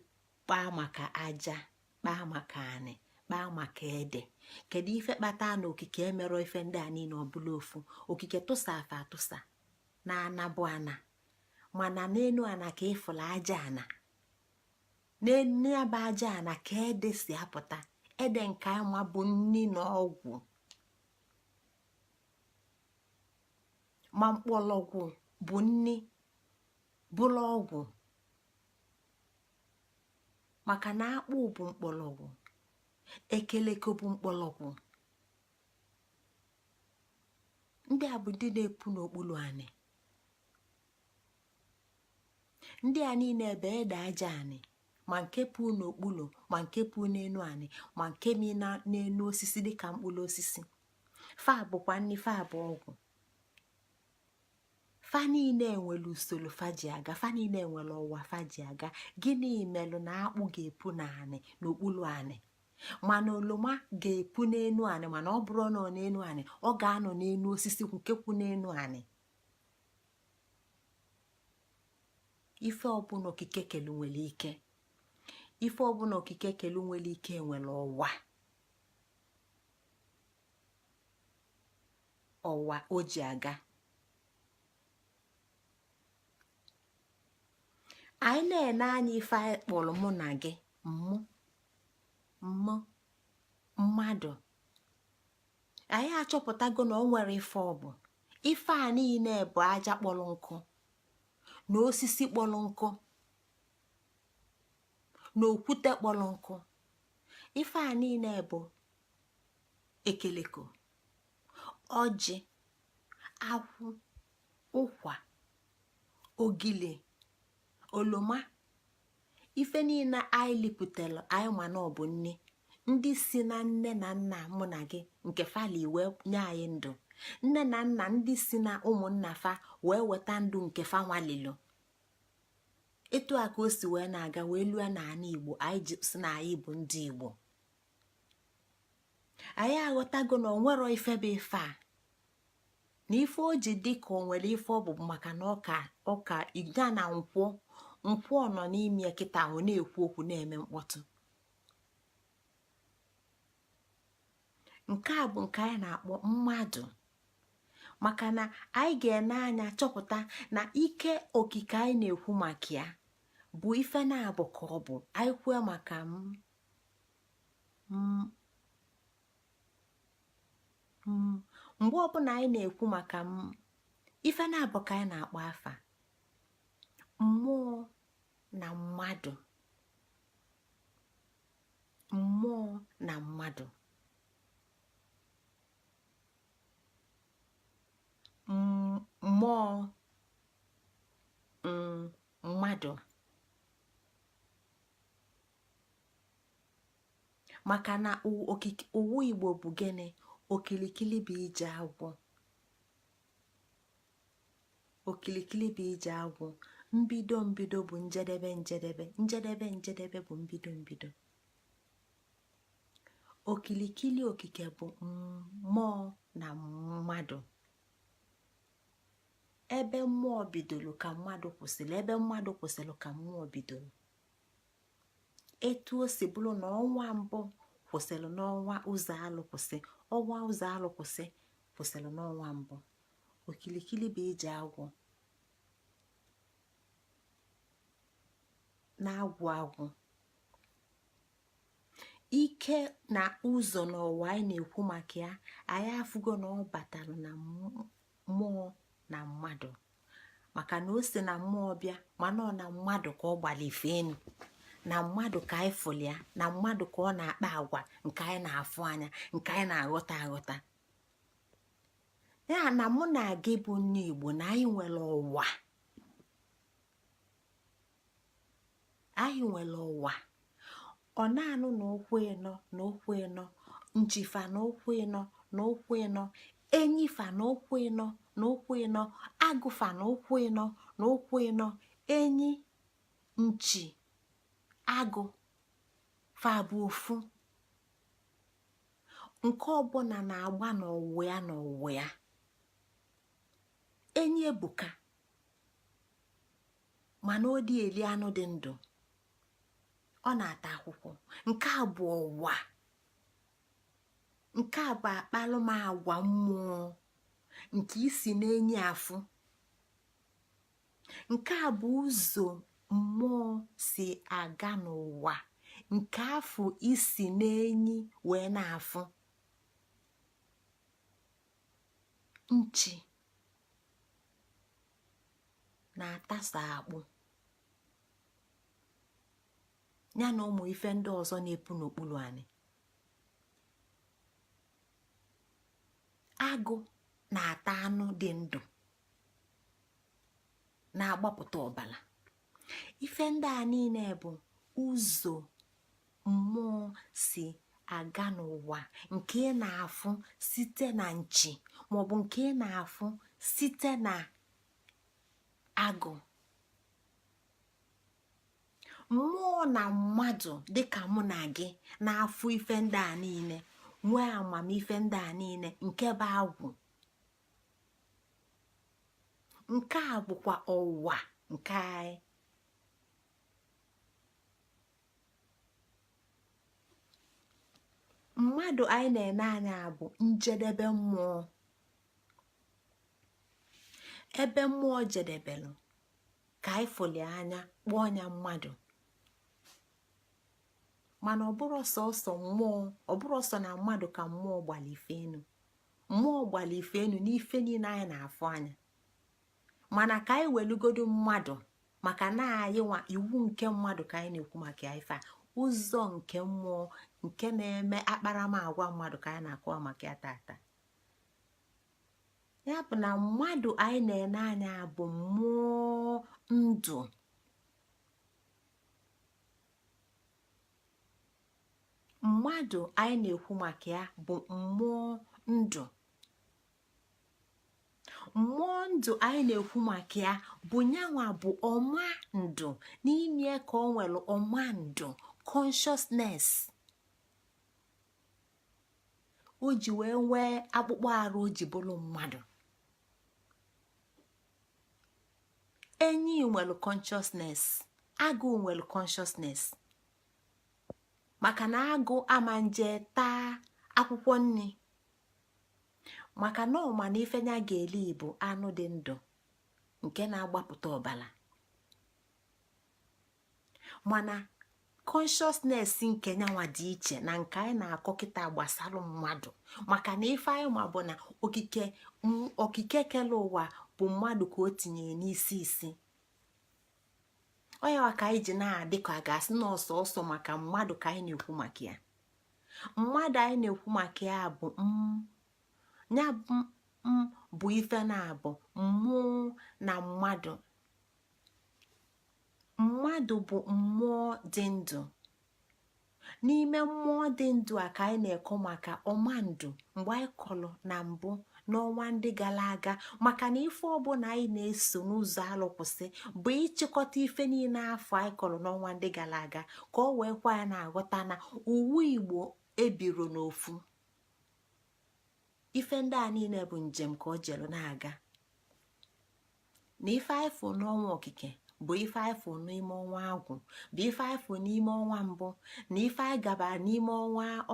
kpaa maka aja, kpaa maka anị, kpaa maka ede, kedu ife kpata na okike emerọ ife ndị a niile ọbụla ofu? Okike tụsa afa atụsa na anabụ ana, mana n'enu ana ka ịfụla aja ana, n'enu ya bụ aja ana ka ede si apụta. Ede nke ama bụ nni na ọgwụ, ma mkpọlọgwụ bụ nni bụla ọgwụ, maka na akpụ bụ mkpọlọgwụ, ekeleko bụ mkpọlọgwụ. Ndị a bụ ndị na-epu n'okpuru anị. Ndị a niile ebe ede aja anị, ma nke pu n'okpuru, ma nke pu n'enu anị, ma nke mi n'enu osisi dịka mkpụrụ osisi. Fa bụkwa nni, fa bụ ọgwụ. Fa niile nwere usoro fa ji aga, fa niile nwere ọwa fa ji aga. Gịnị melụ na akpụ ga-epu n'anị n'okpuru anị, mana oloma ga-epu n'enu anị? Mana ọ bụrụ na ọ n'enu anị, ọ ga-anọ n'enu osisi nke kwu n'enu anị. Ife ọbụla okike kelu nwere ike. Ife ọbụla okike kelu nwere ike nwere ọwa. Ọwa o ji aga. Anyị na-ene anya ife anyị kpọrọ mụ na gị, mmadụ. Anyị achọpụtago na o nwere ife ọ bụ. Ife a niile bụ aja kpọrọ nkụ na osisi kpọrọ nkụ na okwute kpọrọ nkụ. Ife a niile bụ ekeleko, ọjị, akwụ, ụkwa, ogile, oloma. Ife niile anyị lipụtara anyị ma na ọ bụ nne ndị si na nne na nna mụ na gị nke fali wee nye anyị ndụ. Nne na nna ndị si na ụmụnna fa wee weta ndụ nke fa nwalilo. Etu a ka o si wee na-aga wee lue na ana Igbo. Anyị si na anyị bụ ndị Igbo. Anyị aghọtago na o nwero ife bụ ife a, na ife o ji dị ka o nwere ife ọ bụ maka na ọka ịga na nkwọ nọ n'ime kịta ahụ na-ekwu okwu na-eme mkpọtụ. Nke a bụ nke anyị na-akpọ mmadụ, maka na anyị ga-ene anya chọpụta na ike okike anyị na-ekwu maka ya bụ ife na-abụ ka ọ bụ. Anyị kwue maka mgbe ọbụla anyị na-ekwu maka ife na-abụ ka anyị na-akpọ afa mmụọ na mmadụ. Mmụọ na mmadụ. Mmụọ, mmadụ. Maka na owu Igbo bụ gịnị? Okilikili bụ ije agwọ. Okilikili bụ ije agwọ. Mbido bụ njedebe, njedebe bụ mbido. Okilikili okike bụ mmụọ na mmadụ. Ebe mmụọ bidoro ka mmadụ kwụsịrị, ebe mmadụ kwụsịrị ka mmụọ bidoro. Etu o si bụrụ na ọnwa mbụ kwụsịrị n'ọnwa Nsi-Alukwusi, ọnwa Nsi-Alukwusi kwụsịrị n'ọnwa mbụ. Okilikili bụ ije agwọ na-agwụ. Ike na ụzọ n'ụwa anyị na-ekwu maka ya, anyị afụgo na ọ batara na mmụọ na mmadụ, maka na o si na mmụọ bịa, mana ọ na mmadụ ka ọ gbalife enu. Na mmadụ ka anyị fụli ya, na mmadụ ka ọ na-akpa agwa nke anyị na-afụ anya, nke anyị na-aghọta. Ya na mụ na gị bụ nne Igbo na anyị nwere ụwa. Anyị nwere ụwa. Ọ na-anụ na okwu ịnọ nchifa na ụkwụ ịnọ na ụkwụ ịnọ, enyifa na ụkwụ ịnọ na ụkwụ ịnọ, agụfa na ụkwụ ịnọ na ụkwụ ịnọ, enyi, nchi, agụ fa bụ ofu. Nke ọbụla na-agba n'ọwụwa ya n'ọwụwa ya. Enyi ebuka mana ọ dị eli anụ dị ndụ, ọ na-ata akwụkwọ. Nke a bụ ọwa, nke a bụ akpalụmagwa mmụọ nke isi na-enyi afụ. Nke a bụ ụzọ mmụọ si aga n'ụwa, nke afọ isi na-enyi wee na-afụ. Nchi na-atasa akpụ ya na ụmụ ife ndị ọzọ na-epu n'okpuru anyị. Agụ na-ata anụ dị ndụ na-agbapụta ọbara. Ife ndị a niile bụ ụzọ mmụọ si aga n'ụwa, nke ị na-afụ site na nchi maọbụ nke ị na-afụ site na agụ. Mmụọ na mmadụ dịka mụ na gị na-afụ ife ndị a niile, nwee amamife ndị a niile, nke bụ agwụ. Nke a bụkwa ọwa nke anyị. Mmadụ anyị na-ene anya bụ njedebe mmụọ. Ebe mmụọ jedebelụ ka anyị fụli anya kpọọ ya mmadụ. Mana ọ bụrụ sọsọ mmụọ, ọ bụrụ sọ na mmadụ ka mmụọ gbara ife enu. Mmụọ gbara ife enu n'ife niile anyị na-afụ anya. Mana ka anyị welugodo mmadụ, maka na anyị nwa iwu nke mmadụ ka anyị na-ekwu maka ya ife a. Ụzọ nke mmụọ nke na-eme akparamagwa mmadụ ka anyị na-akọwa maka ya tata. Ya bụ na mmadụ anyị na-ene anya bụ mmụọ ndụ. Mmadụ anyị na-ekwu maka ya bụ mmụọ ndụ. Mmụọ ndụ anyị na-ekwu maka ya bụ nyanwa bụ ọma ndụ, n'ime ka ọ nwere ọma ndụ consciousness. O ji wee nwee akpụkpọ arụ, o ji bụrụ mmadụ. Enyi nwere consciousness, agụ nwere consciousness. Maka na agụ ama nje taa akwụkwọ nri, maka na ọma na ife nya ga-eli bụ anụ dị ndụ nke na-agbapụta ọbara. Mana consciousness nke nyanwa dị iche na nke anyị na-akọ kịta gbasara mmadụ, maka na ife anyị ma bụ na okike kele ụwa bụ mmadụ ka o tinyere n'isi isi. Onye ka anyị ji na-adị ka gasị na ọsọ maka mmadụ ka anyị na-ekwu maka ya. Mmadụ anyị na-ekwu maka ya bụ ya bụ ife na-abụ mmụọ na mmadụ. Mmadụ bụ mmụọ dị ndụ. N'ime mmụọ dị ndụ a ka anyị na-ekọ maka ọma ndụ mgbe anyị kọrọ na mbụ n'ọnwa ndị gara aga, maka na ife ọbụla anyị na-eso n'ụzọ alụkwụsị bụ ịchịkọta ife niile afọ anyị kọrọ n'ọnwa ndị gara aga, ka ọ wee kwa ya na-aghọta na uwe Igbo ebiro n'ofu. Ife ndị a niile bụ njem ka ọ jelu na-aga, na ife anyị fụ n'ọnwa okike bụ ife anyị fụ n'ime ọnwa agwụ, bụ ife anyị fụ n'ime ọnwa mbụ, na ife anyị gabara n'ime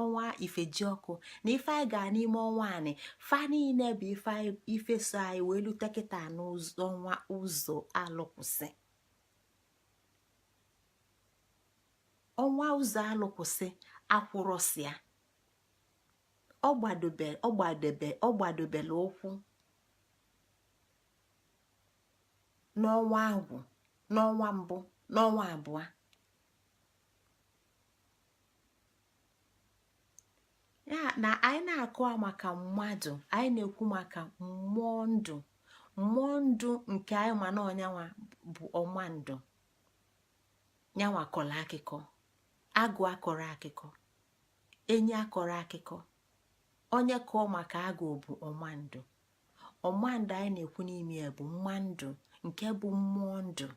ọnwa ifejiọkụ, na ife anyị gara n'ime ọnwa anị. Fa niile bụ ife so anyị wee lute kịta n'ọnwa ụzọ alụkwụsị. Ọnwa ụzọ alụkwụsị akwụrọsịa, ọ gbadobela ụkwụ n'ọnwa agwụ, n'ọnwa mbụ, n'ọnwa abụọ. Ya na anyị na-akọwa maka mmadụ, anyị na-ekwu maka mmụọ ndụ. Mmụọ ndụ nke anyị ma na ọnyanwa bụ ọma ndụ. Nyanwa kọrọ akụkọ, agụ akọrọ akụkọ, enyi akọrọ akụkọ, onye ka ọ maka agụ bụ ọmandụ. Ọmandụ anyị na-ekwu n'ime ya bụ mmandụ nke bụ mmụọ ndụ.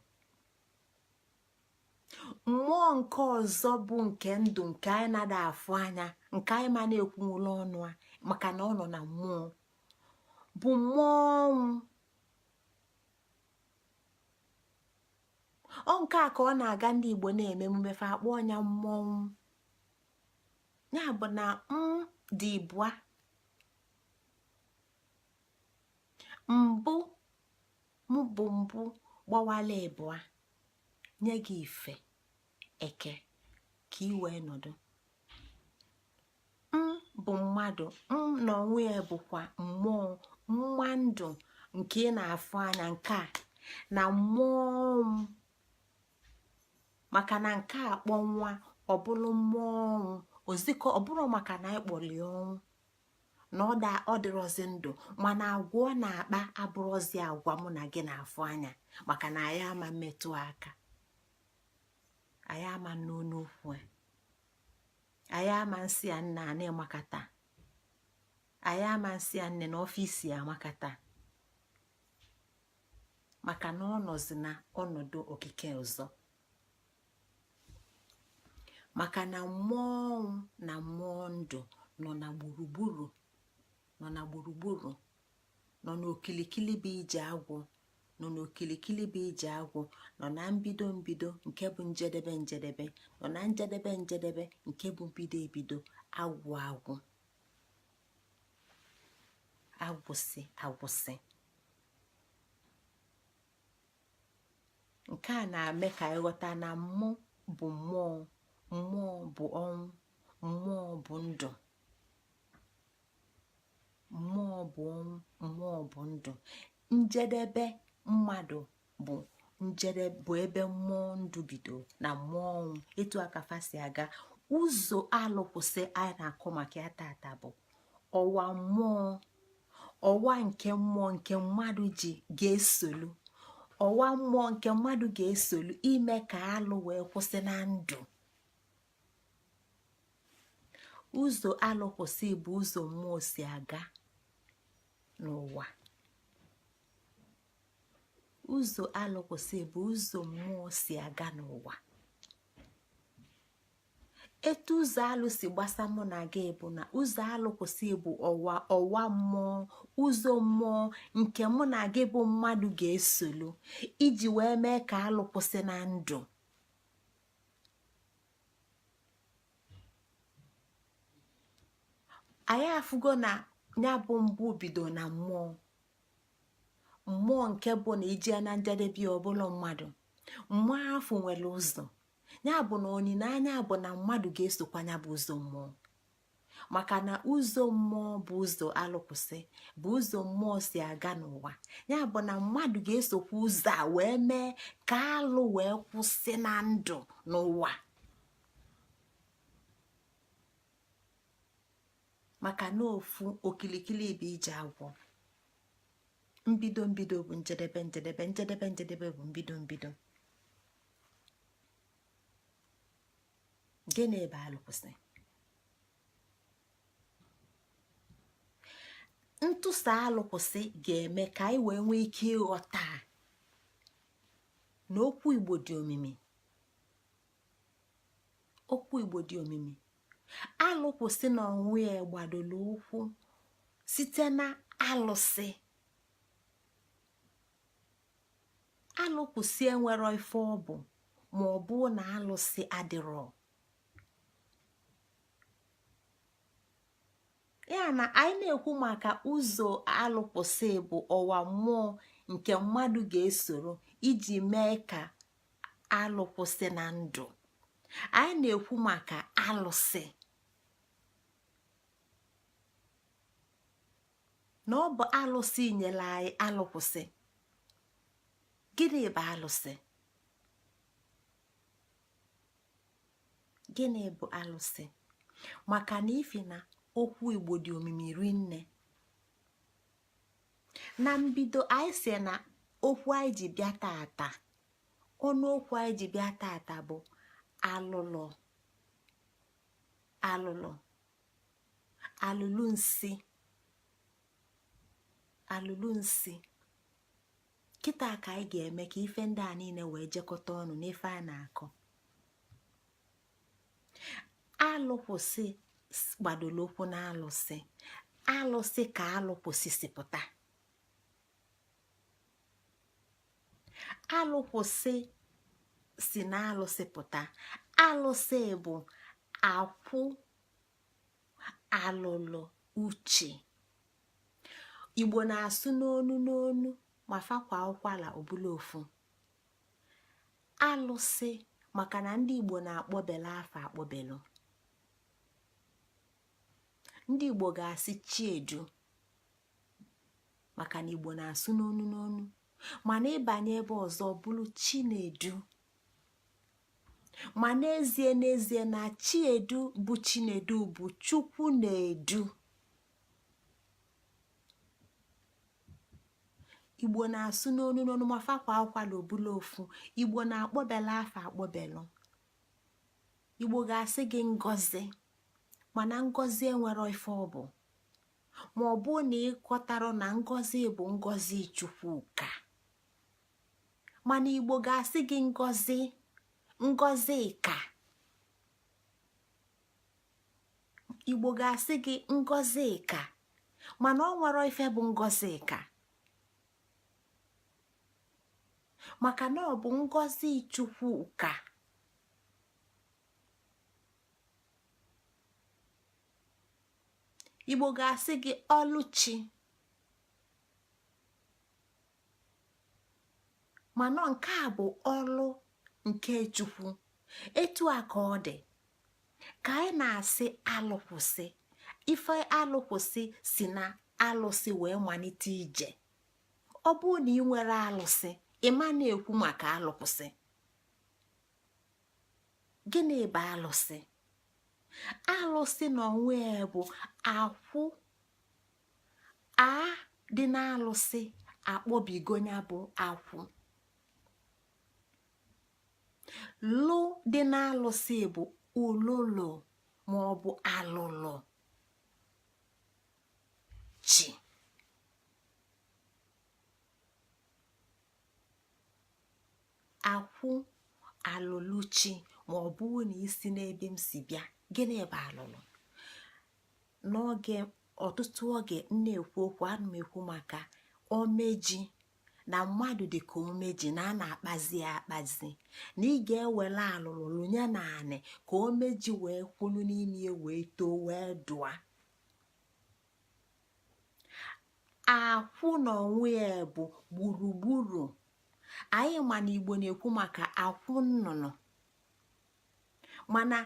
Mmụọ nke ọzọ bụ nke ndụ nke anyị na-ada afụ anya, nke anyị ma na-ekwunwula ọnụ a maka na ọ nọ na mmụọ, bụ mmụọ ọnwụ. Ọ nke a ka ọ na-aga ndị Igbo na-eme emume fa akpọ ọnya mmọnwụ. Ya bụ na dị ịbụa. Mbụ bụ mbụ gbawala ịbụa nye gị ife eke ka ị wee nọdụ. Bụ mmadụ, na onwe ya bụkwa mmụọ, mma ndụ nke ị na-afụ anya nke a na mmụọ maka na nke a kpọ nwa ọbụlụ mmụọ ọnwụ ozikọ, ọbụrụ maka na ịkpọli ọnwụ na ọ dịrọzi ndụ, mana agwa ọ na-akpa abụrụzi agwa mụ na gị na-afụ anya maka na anyị ama mmetụ aka, anyị ama n'onu ukwu, anyị ama nsị ya nna a na-amakata, anyị ama nsị ya nne na ọfịs ya amakata maka na ọ nọzi na ọnọdụ okike ọzọ. Maka na mmụọ na mmụọ ndụ nọ na gburugburu, nọ n'okilikili bụ ije agwụ, nọ n'okilikili bụ ije agwụ, nọ na mbido nke bụ njedebe nọ na njedebe nke bụ bido agwụ agwụsị. Nke a na-eme ka ịghọta na mmụọ bụ mmụọ, mmụọ bụ ọnwụ, mmụọ bụ ndụ, mmụọ bụ ọnwụ, mmụọ bụ ndụ. Njedebe mmadụ bụ ebe mmụọ ndụ bido na mmụọ ọnwụ. Etu akafa si aga. Ụzọ alụkwụsị anyị na-akọ maka ya tata bụ ọwa mmụọ, ọwa nke mmụọ nke mmadụ ga-esolu, ọwa mmụọ nke mmadụ ga-esolu ime ka alụ wee kwụsị na ndụ. Ụzọ alụkwụsị bụ ụzọ mmụọ si aga n'ụwa. Ụzọ alụkwụsị bụ ụzọ mmụọ si aga n'ụwa. Etu ụzọ alụ si gbasa mụ na gị bụ na ụzọ alụkwụsị bụ ọwa mmụọ, ụzọ mmụọ nke mụ na gị bụ mmadụ ga-esolu iji wee mee ka alụkwụsị na ndụ. Anyị afụgo na ya bụ mbụ bido na mmụọ nke bụ na iji na njedebe ọbụla mmadụ, mmụọ afọ nwere ụzọ. Ya bụ na onyinye bụ na mmadụ ga-esokwa ya bụ ụzọ mmụọ, maka na ụzọ mmụọ bụ ụzọ alụkwụsị, bụ ụzọ mmụọ si aga n'ụwa. Ya bụ na mmadụ ga-esokwa ụzọ a wee mee ka alụ wee kwụsị na ndụ n'ụwa. Maka na ofu okilikili bụ ije agwọ. Mbido bụ njedebe, njedebe bụ mbido. Gịnị ebe alụkwụsị? Ntụsa alụkwụsị ga-eme ka anyị wee nwee ike ịghọta na okwu Igbo dị omimi. Okwu Igbo dị omimi. Alụkwụsị na onwe ya gbadolo ụkwụ site na alụsị. Alụkwụsị enwero ife ọ bụ ma ọ bụ na alụsị adịrọ. Ya na anyị na-ekwu maka ụzọ alụkwụsị bụ ọwa mmụọ nke mmadụ ga-esoro iji mee ka alụkwụsị na ndụ. Anyị na-ekwu maka alụsị na ọ bụ alụsị nyere anyị alụkwụsị. Gịnị bụ alụsị? Gịnị bụ alụsị? Maka na ifi na okwu Igbo dị omimi rinne. Na mbido anyị si na okwu anyị ji bịa tata, ọnụ okwu anyị ji bịa tata bụ alụlụ. alụlụ nsị. alụlụ nsị kịta ka anyị ga-eme ka ife ndị a niile wee jekọta ọnụ n'ife a na-akọ. alụkwụsị gbadoro okwu na alụsị. alụsị ka alụkwụsị si pụta. alụkwụsị si na alụsị pụta. alụsị bụ akwụ alụlụ uche. Igbo na-asụ n'onu n'onu ma fakwa ụkwala ọbụla ofu. alụsị maka na ndị Igbo na-akpọbele afa akpọbelu. ndị Igbo ga-asị chiedu maka na Igbo na-asụ n'onu n'onu, mana ịbanye ebe ọzọ bụrụ chinedu. ma n'ezie na chiedu bụ chinedu bụ chukwu na-edu. Igbo na-asụ n'onu n'onu ma fakwa akwala ọbụla ofu. Igbo na-akpọbela afa akpọbelu. Igbo ga-asị gị ngọzi mana ngọzi enwero ife ọ bụ, ma ọ bụ na ịkọtara na ngọzi bụ ngọzi Chukwuka. mana Igbo ga-asị gị ngọzi ka. Igbo ga-asị gị ngọzi ka, mana ọ nwere ife bụ ngọzi ka, maka na ọ bụ ngọzi Chukwuka. Igbo ga-asị gị ọlụchi, mana nke a bụ ọlụ nke Chukwu. etu a ka ọ dị ka anyị na-asị alụkwụsị. ife alụkwụsị si na alụsị wee malite ije. ọ bụrụ na ị nwere alụsị, ị ma na-ekwu maka alụkwụsị. gịnị bụ alụsị? alụsị n'onwe ya bụ akwụ a dị n'alụsị akpọbigo ya bụ akwụ. lụ dị n'alụsị bụ ululu ma ọ bụ alụlụ chi. akwụ alụlụ chi ma ọ bụ na isi n'ebe m si bịa. gịnị bụ alụlụ? n'oge ọtụtụ oge na-ekwu okwu, ana m ekwu maka omeji na mmadụ dị ka omeji na a na-akpazi ya akpazi, na ị ga-ewere alụlụ lụnye na anị ka omeji wee kwulu n'ime ya wee too wee dụa. akwụ na onwe ya bụ gburugburu. anyị ma na Igbo na-ekwu maka akwụ nnụnụ, mana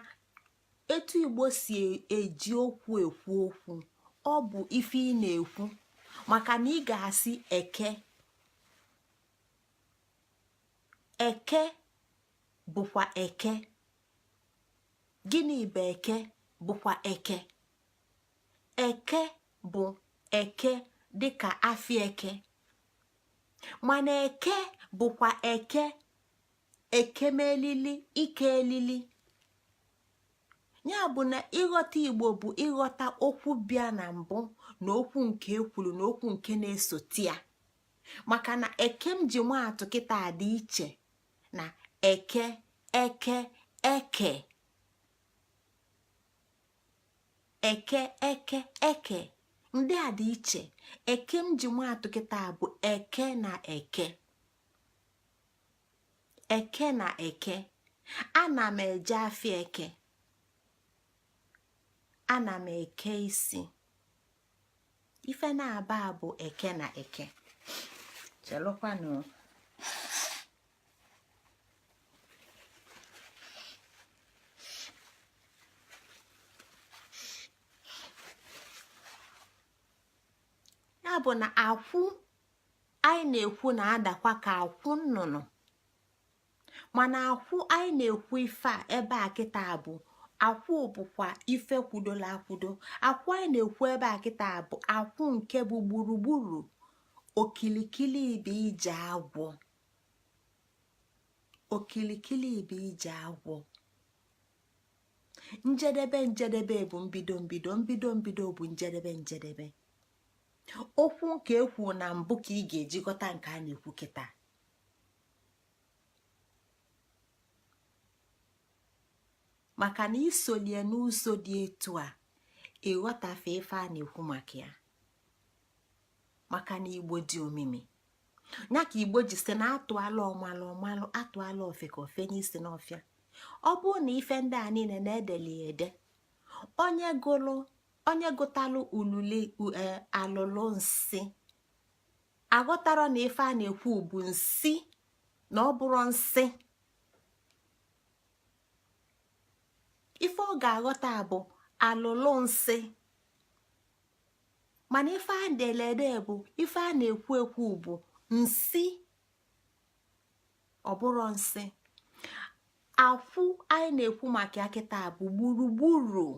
etu Igbo si eji okwu ekwu okwu, ọ bụ ife ị na-ekwu. maka na ị ga-asị eke. eke bụkwa eke. gịnị bụ eke? bụkwa eke. eke bụ eke dịka afịa eke, mana eke bụkwa eke ekemelili ike elili. ya bụ na ịghọta Igbo bụ ịghọta okwu bịa na mbụ na okwu nke ekwuru na okwu nke na-esote ya. maka na eke m ji maatụ kịta dị iche na eke eke eke eke eke eke ndị a dị iche. eke m ji maatụ kịta bụ eke na eke. eke na eke. ana m eje afịa eke, ana m eke isi. ife na-aba bụ eke na eke. chelụkwanụ ya bụ na akwụ anyị na-ekwu na-adakwa ka akwụ nnụnụ, mana akwụ anyị na-ekwu ife a ebe a kịta bụ akwụ bụkwa ife kwudola akwudo. akwụ anyị na-ekwu ebe a kịta bụ akwụ nke bụ gburugburu okilikili ibe ije agwọ. okilikili ibe ije agwọ. njedebe bụ mbido bụ njedebe. Okwu nke ekwu na mbụ ka ị ga-ejikọta nke a na-ekwu kịta. maka na isolie n'ụzọ dị etu a ịghọtafe ife a na-ekwu maka ya, maka na Igbo dị omimi. ya ka Igbo ji sị na atụala ọmalụ atụala ofe ka ofe n'isi n'ọfịa. ọ bụrụ na ife ndị a niile na-edeli ede, onye gụtalụ ulule alụlụ nsị aghọtara na ife a na-ekwu bụ nsị na ọ bụrụ nsị. ife ọ ga-aghọta bụ alụlụ nsị, mana ife a delede bụ ife a na-ekwu bụ nsị, ọ bụrụ nsị. akwụ anyị na-ekwu maka kịta bụ gburugburu,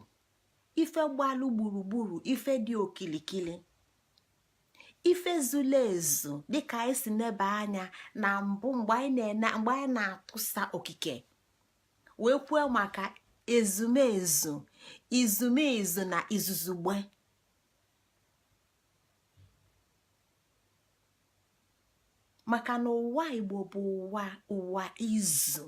ife gbalụ gburugburu, ife dị okilikili, ife zulu ezu, dịka anyị si nebe anya na mbụ mgbe anyị na-atụsa okike wee kwuo maka ezumezu, izumezu na izuzugbe. maka na ụwa Igbo bụ ụwa izu.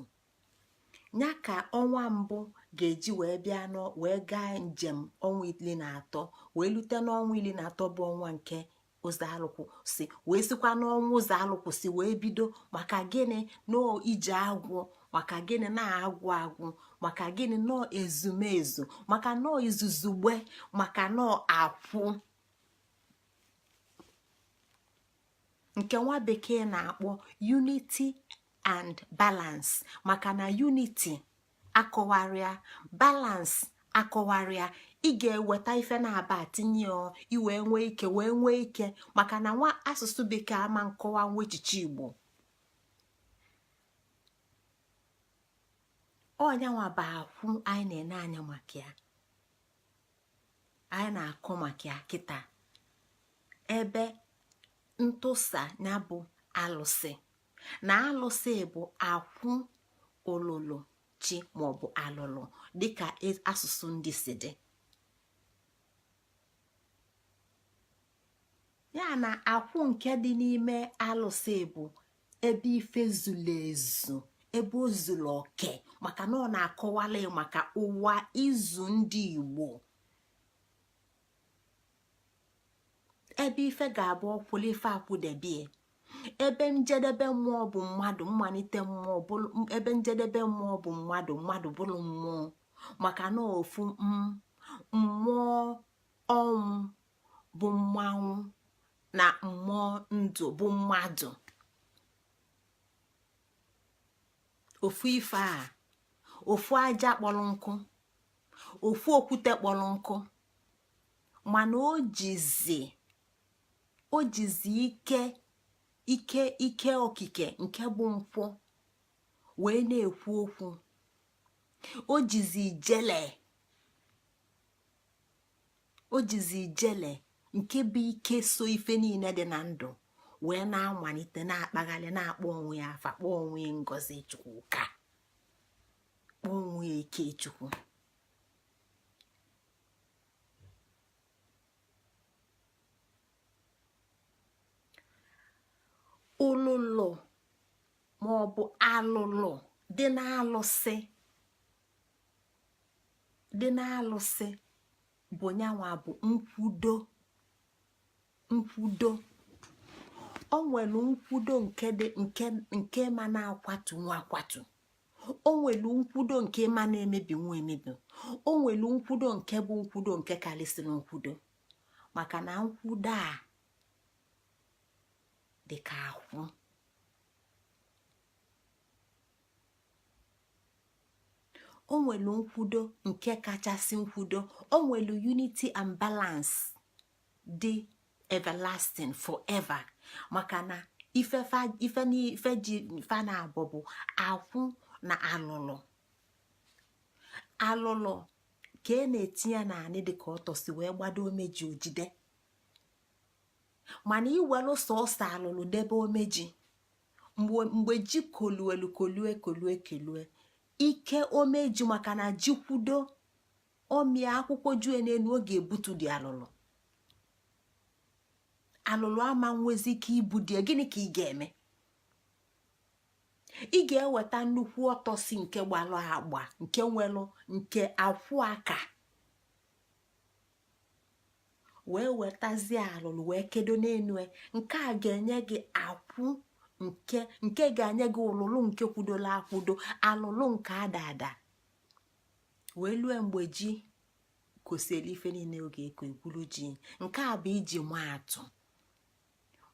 ya ka ọnwa mbụ ga-eji wee bịa wee gaa njem ọnwa 13 wee lute n'ọnwa 13 bụ ọnwa nke ụzọ alụkwụsị, wee sikwa n'ọnwa ụzọ alụkwụsị wee bido. maka gịnị? nọọ ije agwụ, maka gịnị na-agwụ, maka gịnị nọọ ezumezu, maka nọọ izuzugbe, maka nọọ akwụ, nke nwa bekee na-akpọ unity and balance. maka na unity akọwarịa, balance akọwarịa, ị ga-eweta ife na-aba tinye iwee nwee ike, maka na nwa asụsụ bekee ama nkọwa nwa echiche Igbo. ọnyanwa bụ akwụ anyị na-ene anya maka ya, anyị na-akọ maka ya kịta. ebe ntụsa ya bụ alụsị, na alụsị bụ akwụ olulu chi maọbụ alụlụ, dịka asụsụ ndị si dị. ya na akwụ nke dị n'ime alụsị bụ ebe ife zuru ezu, ebe o zuru oke, maka na ọ na-akọwala maka ụwa izu ndị Igbo. ebe ife ga-abụ ọkwụla ife akwụdebie, ebe njedebe mmụọ bụ mmadụ, mmalite mmụọ bụrụ ebe njedebe mmụọ bụ mmadụ, mmadụ bụrụ mmụọ. maka na ofu mmụọ ọnwụ bụ mmanwụ na mmụọ ndụ bụ mmadụ. ofu ife a, ofu aja kpọrọ nkụ, ofu okwute kpọrọ nkụ, mana o jizi ike okike nke bụ nkwụ wee na-ekwu okwu. o jizi ijele nke bụ ike so ife niile dị na ndụ wee na-amalite na-akpaghalị, na-akpọ onwe ya afa, kpọọ onwe ya Ngozi Chukwuka, kpọọ onwe ya Ikechukwu. ụlụlụ maọbụ alụlụ dị n'alụsị bụ nyanwa bụ nkwudo. o nwere nkwudo nke ma na-akwatu nwa akwatu, o nwere nkwudo nke ma na-emebi nwa emebi, o nwere nkwudo nke bụ nkwudo nke karịsịrị nkwudo. maka na nkwudo a dịka akwụ. o nwere nkwudo nke kachasị nkwudo, o nwere unity and balance dị everlasting forever. maka na ife ji fa na-abụ bụ akwụ na alụlụ. alụlụ ka e na-etinye naanị dịka ọtọsi wee gbado omeji ojide, mana iwelu sọọsọ alụlụ debe omeji, mgbe ji kolue ike omeju, maka na ji kwudo ọmịa akwụkwọ jue n'elu oge ebutu dị alụlụ ama nwezi ike ibu dị gịnị ka ị ga-eme? ị ga-eweta nnukwu ọtọsi nke gbalụ agba nke nwelụ nke akwụ aka wee wetazie alụlụ wee kedo n'enu nke a ga-enye gị akwụ nke ga-enye gị ụlụlụ nke kwudola akwudo alụlụ nke ada wee lue mgbe ji kosiri ife niile oge eko ekwulu ji. nke a bụ iji maa atụ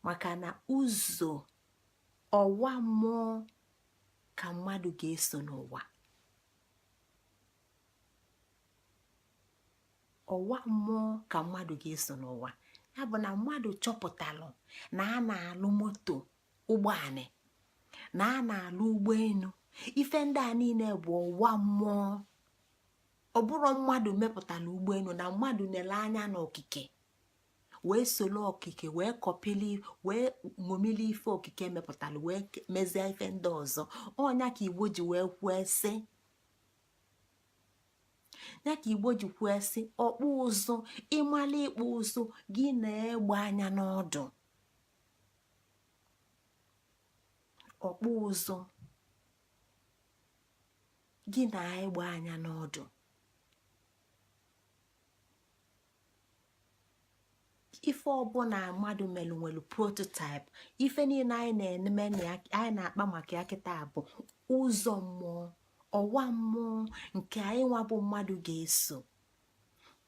maka na ụzọ ọwa mmụọ ka mmadụ ga-eso n'ụwa. ọwa mmụọ ka mmadụ ga-eso n'ụwa ya bụ na mmadụ chọpụtalụ na a na-alụ moto ụgbọanị na a na-alụ ụgbọelu ife ndị a niile bụ ọwa mmụọ. ọ bụrụ mmadụ mepụtala ụgbọelu na mmadụ nele anya n'okike wee solo okike wee kọpili wee ṅomili ife okike mepụtala wee mezie ife ndị ọzọ. ọnya ka Igbo ji wee kwuo sị ya ka Igbo ji kwuo sị ọkpụ ụzụ ịmala ịkpụ ụzụ gị na-egbe anya n'ọdụ. ọkpụ ụzụ gị na-egbe anya n'ọdụ. ife ọbụla mmadụ melụ nwere prototype. ife niile anyị na-eme anyị na-akpa maka ya kịta bụ ụzọ mmụọ ọwa mmụọ nke anyị nwa bụ mmadụ ga-eso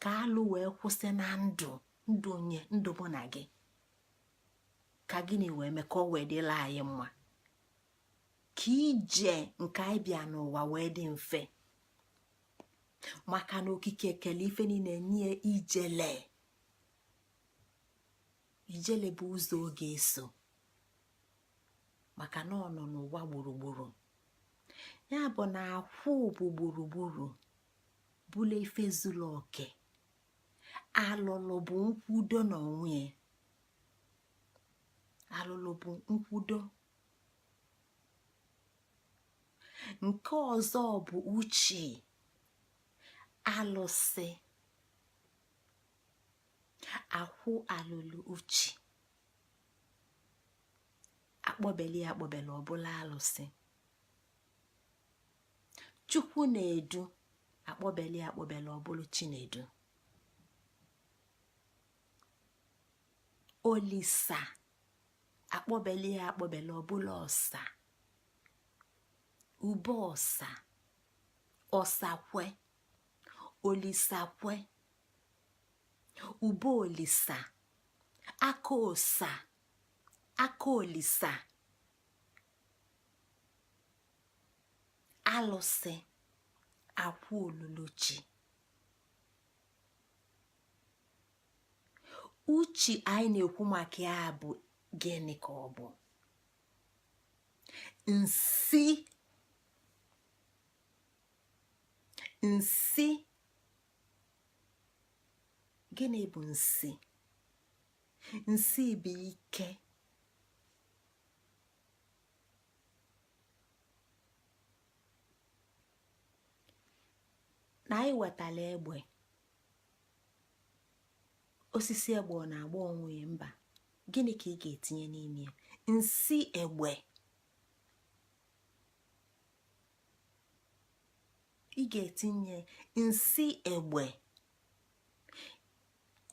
ka alụ wee kwụsị na ndụ onye ndụ mụ na gị ka gịnị wee mee ka ọ wee dịla anyị mma ka ije nke anyị bịa n'ụwa wee dị mfe maka na okike ekele ife niile nye ijele bụ ụzọ ọ ga-eso maka na ọ nọ n'ụwa gburugburu. ya bụ na akwụ bụ gburugburu bụla ife zuru oke. alụlụ bụ nkwudo n'onwe ya. alụlụ bụ nkwudo. nke ọzọ bụ uche alụsị. akwụ alụlụ uche akpọbeli ọbụla alụsị. chukwu na-edu akpọbeli ọbụla chinedu. olisa akpọbeli ọbụla ọsa. ube ọsa ọsakwe olisakwe ube olisa aka osa aka olisa. alụsị akwụ oluluchi. uchi anyị na-ekwu maka ya bụ gịnị ka ọ bụ? nsị. gịnị bụ nsị? nsị bụ ike. na anyị wetala egbe osisi egbe ọ na-agba onwe ya mba gịnị ka ị ga-etinye n'ime ya? nsị egbe. ị ga-etinye nsị egbe.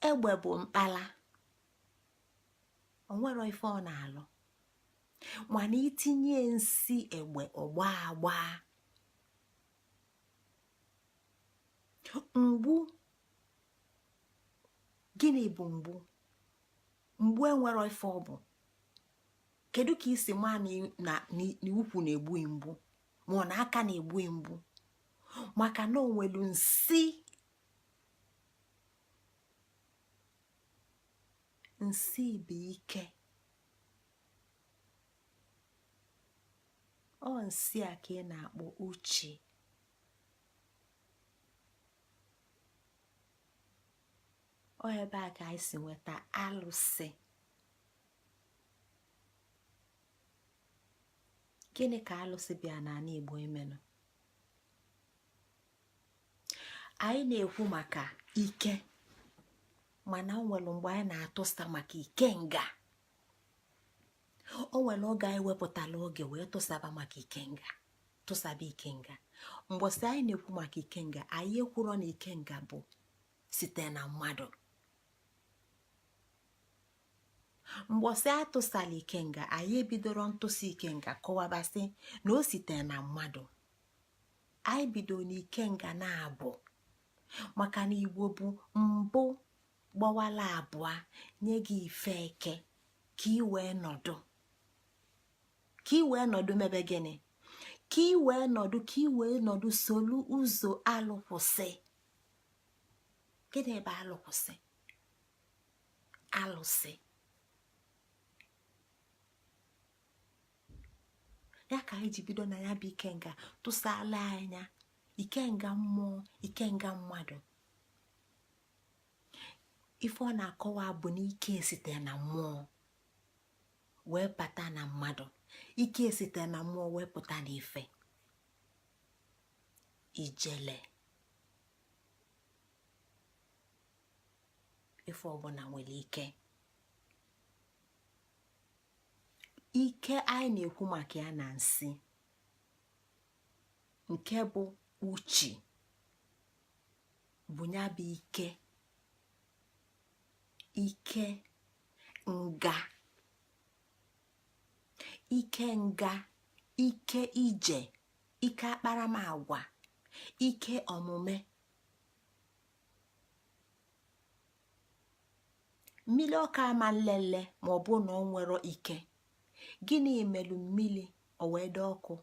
egbe bụ mkpala o nwere ife ọ na-alụ mana itinye nsị egbe ọgba agba. mgbu. gịnị bụ mgbu? mgbu enwere ife ọ bụ. kedu ka isi maa na ukwu na-egbu mgbu ma ọ na aka na-egbu mgbu? maka na o nwelu nsị. nsị bụ ike. ọ nsị a ka ị na-akpọ uche. ọ ebe a ka anyị si nweta alụsị. gịnị ka alụsị bịa n'ala Igbo imenụ? anyị na-ekwu maka ike, mana o nwere mgbe anyị na-atụsa maka ikenga. O nwere oge anyị wepụtala oge wee tụsaba maka ikenga, tụsaba ikenga. Mgbọsị anyị na-ekwu maka ikenga, anyị ekwuro na ikenga bụ site na mmadụ. Mgbọsị atụsala ikenga, anyị ebidoro ntụsi ikenga kọwabasị na o site na mmadụ. Anyị bido n'ikenga na-abụ maka na Igbo bụ mbụ gbawala abụọ nye gị ife eke ka ị wee nọdụ, ka ị wee nọdụ mebe gịnị, ka ị wee nọdụ, ka ị wee nọdụ solu ụzọ alụkwụsị. Gịnị bụ alụkwụsị? Alụsị. Ya ka anyị ji bido na ya bụ ikenga tụsala anya ikenga mmụọ, ikenga mmadụ. Ife ọ na-akọwa bụ na ike site na mmụọ wee pụta na mmadụ, ike site na mmụọ wee pụta n'ife. Ijele ife ọbụla nwere ike. Ike anyị na-ekwu maka ya na nsị, nke bụ uchi, bụ ya bụ ike, ike nga, ike nga, ike ije, ike akparamagwa, ike omume. Mmiri ọka ama nlele ma ọ bụ na ọ nwere ike. Gịnị melu mmiri o wee dị ọkụ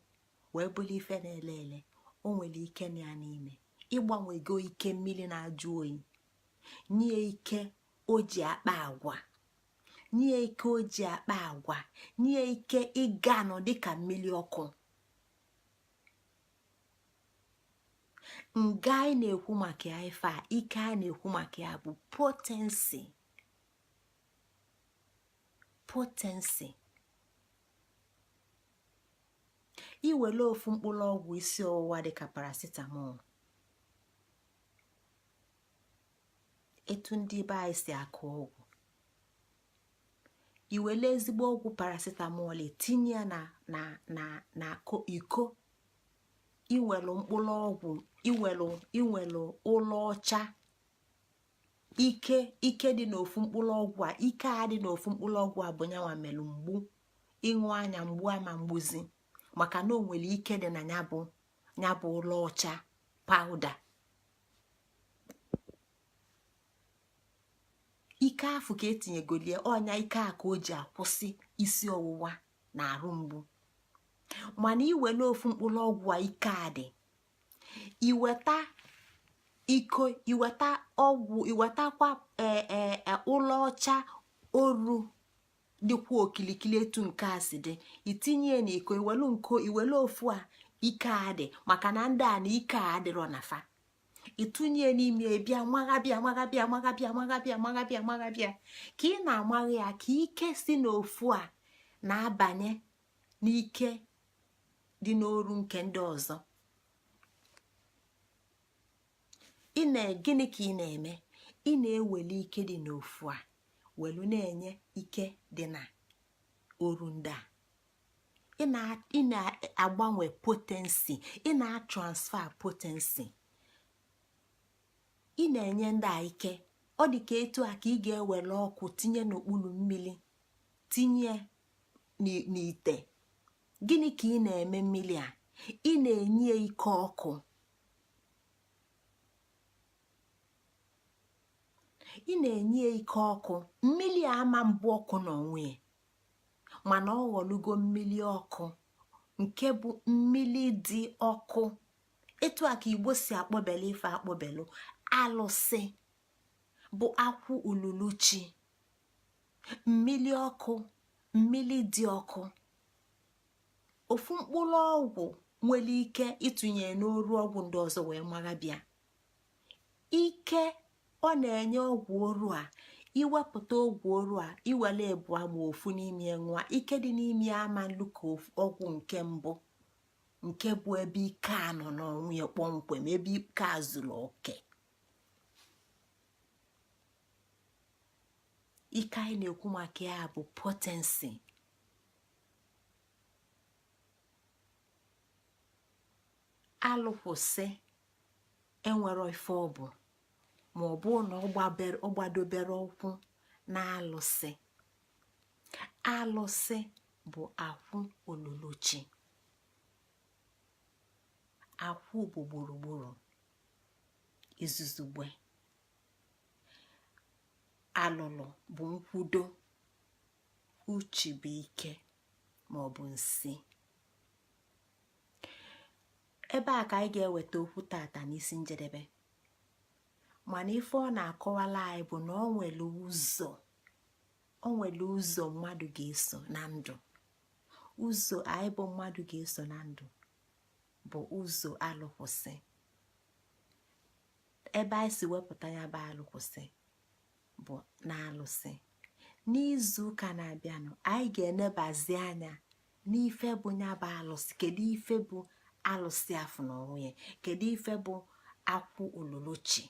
wee bụrụ ife na-ele ele? O nwere ike na ya n'ime. Ịgbanwego ike mmiri na-ajụ oyi, nye ike o ji akpa agwa, nye ike o ji akpa agwa, nye ike ịga nọ dịka mmiri ọkụ. Nga anyị na-ekwu maka ya, ife a ike anyị na-ekwu maka ya bụ potensi. Potensi. Iwere ofu mkpụrụ ọgwụ isi ọwụwa dịka paracetamol, etu ndị be anyị si akụ ọgwụ, iwere ezigbo ọgwụ paracetamol tinye ya na iko, iwelu mkpụrụ ọgwụ, iwelu ụlọ ọcha, ike dị n'ofu mkpụrụ ọgwụ a, ike a dị n'ofu mkpụrụ ọgwụ a bụ nyanwa melu mgbu, ịṅụ anya mgbu ama mgbuzi, maka na o nwere ike dị na ya bụ ụlọ ọcha pawuda. Ike afụ ka etinyegolie ọnya, ike a ka o ji akwụsị isi ọwụwa na arụ mgbu. Mana iwele ofu mkpụrụ ọgwụ a ike a dị, iweta iko, iweta ọgwụ, iwetakwa ụlọ ọcha oru dịkwa okilikili etu nke a si dị, itinye n'iko, iwelu ofu a ike a dị, maka na ndị a na ike a adịrọ na fa, itunye n'ime bịa maghabịa maghabịa maghabịa maghabịa maghabịa maghabịa, ka ị na-amagha ya ka ike si n'ofu a na-abanye n'ike dị n'oru nke ndị ọzọ. Gịnị ka ị na-eme? Ị na-eweli ike dị n'ofu a welu na-enye ike dị na oru ndị a. Ị na-agbanwe potensi, ị na-atransfa potensi, ị na-enye ndị a ike. Ọ dị ka etu a ka ị ga-ewere ọkụ tinye n'okpuru mmiri, tinye n'ite. Gịnị ka ị na-eme mmiri a? Ị na-enye ike ọkụ. Ị na-enye ike ọkụ. Mmiri ama mbụ ọkụ n'onwe ya, mana ọ ghọlugo mmiri ọkụ, nke bụ mmiri dị ọkụ. Etu a ka Igbo si akpọbelu ife akpọbelu alụsị bụ akwụ ululuchi, mmiri ọkụ, mmiri dị ọkụ. Ofu mkpụrụ ọgwụ nwere ike ịtụnye n'oru ọgwụ ndị ọzọ wee maghabịa. Ike ọ na-enye ọgwụ oru a, iwepụta ọgwụ oru a, iwere ebu ama ofu n'ime nwa, ike dị n'ime ama nlu ka ọgwụ nke mbụ. nke bụ ebe ike a nọ n'onwe ya kpọmkwem, ebe ike a zuru oke. ike anyị na-ekwu maka ya bụ potensi. alụkwụsị enwero ife ọ bụ, ma ọ bụ na ọ gbadobere ụkwụ na alụsị. alụsị bụ akwụ oluluchi. akwụ bụ gburugburu izuzugbe. alụlụ bụ nkwudo. uchi bụ ike ma ọ bụ nsị. ebe a ka anyị ga-eweta okwu tata n'isi njedebe, mana ife ọ na-akọwala anyị bụ na ọ nwere ụzọ mmadụ ga-eso na ndụ. ụzọ anyị bụ mmadụ ga-eso na ndụ bụ ụzọ alụkwụsị. ebe anyị si wepụta ya bụ alụkwụsị bụ na alụsị. n'izu ụka na-abịanụ anyị ga-enebazi anya n'ife bụ ya bụ alụsị. kedu ife bụ alụsị afọ n'onwe ya? kedu ife bụ akwụ ololochi?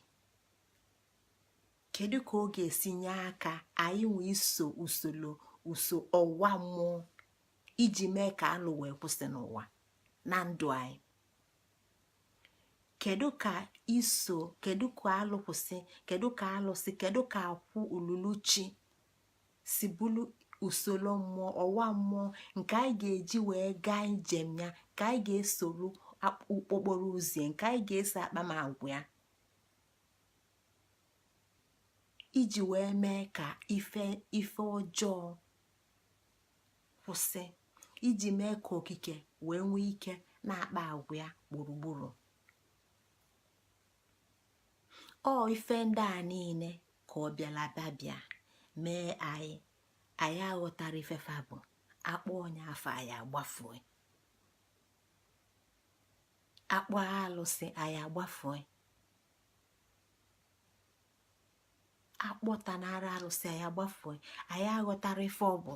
kedu ka ọ ga-esi nye aka anyị nwee iso uso ọwa mmụọ iji mee ka alụ wee kwụsị n'ụwa na ndụ anyị? kedu ka alụkwụsị, kedu ka alụsị, kedu ka akwụ oluluchi si bụrụ usoro mmụọ, ọwa mmụọ nke anyị ga-eji wee gaa njem ya, ka anyị ga-esoro okpokporo ụzọ, nke anyị ga-eso akpamagwa ya, iji wee mee ka ife ọjọọ kwụsị, iji mee ka okike wee nwee ike na-akpa agwa ya gburugburu. ọ ife ndị a niile ka ọ bịala bịa mee anyị aghọtara ifefa bụ akpọ onye afọ anyị agbafue. akpọ alụsị anyị agbafue. akpọtanara alụsị anyị agbafue. anyị aghọtara ife ọ bụ,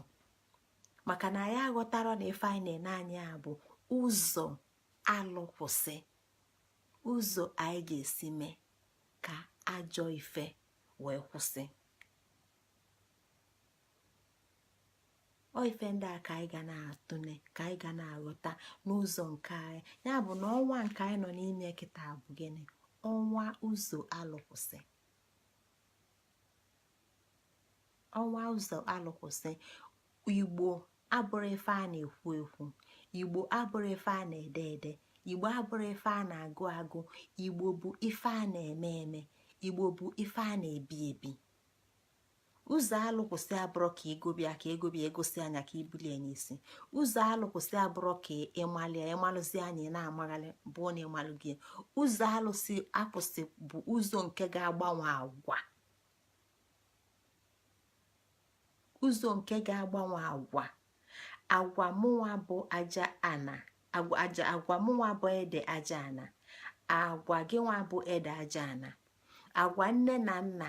maka na anyị aghọtara na ife anyị na-ene anya bụ ụzọ alụkwụsị, ụzọ anyị ga-esi mee ka ajọ ife wee kwụsị. ọ ife ndị a ka anyị ga na-atụle, ka anyị ga na-aghọta n'ụzọ nke anyị. ya bụ na ọnwa nke anyị nọ n'ime kịta bụ gịnị? ọnwa ụzọ alụkwụsị. ọnwa ụzọ alụkwụsị. igbo abụrụ ife a na-ekwu ekwu. igbo abụrụ ife a na-ede ede. igbo abụrụ ife a na-agụ agụ. igbo bụ ife a na-eme eme. igbo bụ ife a na-ebi ebi. ụzọ alụkwụsị abụrụ ka ịgụbịa egosi anya ka ibulie n'isi. ụzọ alụkwụsị abụrụ ka ịmalụzi anya na-amaghalị bụ na ịmalụ gị. ụzọ alụsị akwụsị bụ ụzọ nke ga-agbanwe agwa. ụzọ nke ga-agbanwe agwa. agwa mụnwa bụ aja ana. agwa mụnwa bụ ede aja ana. agwa gị nwa bụ ede aja ana. agwa nne na nna,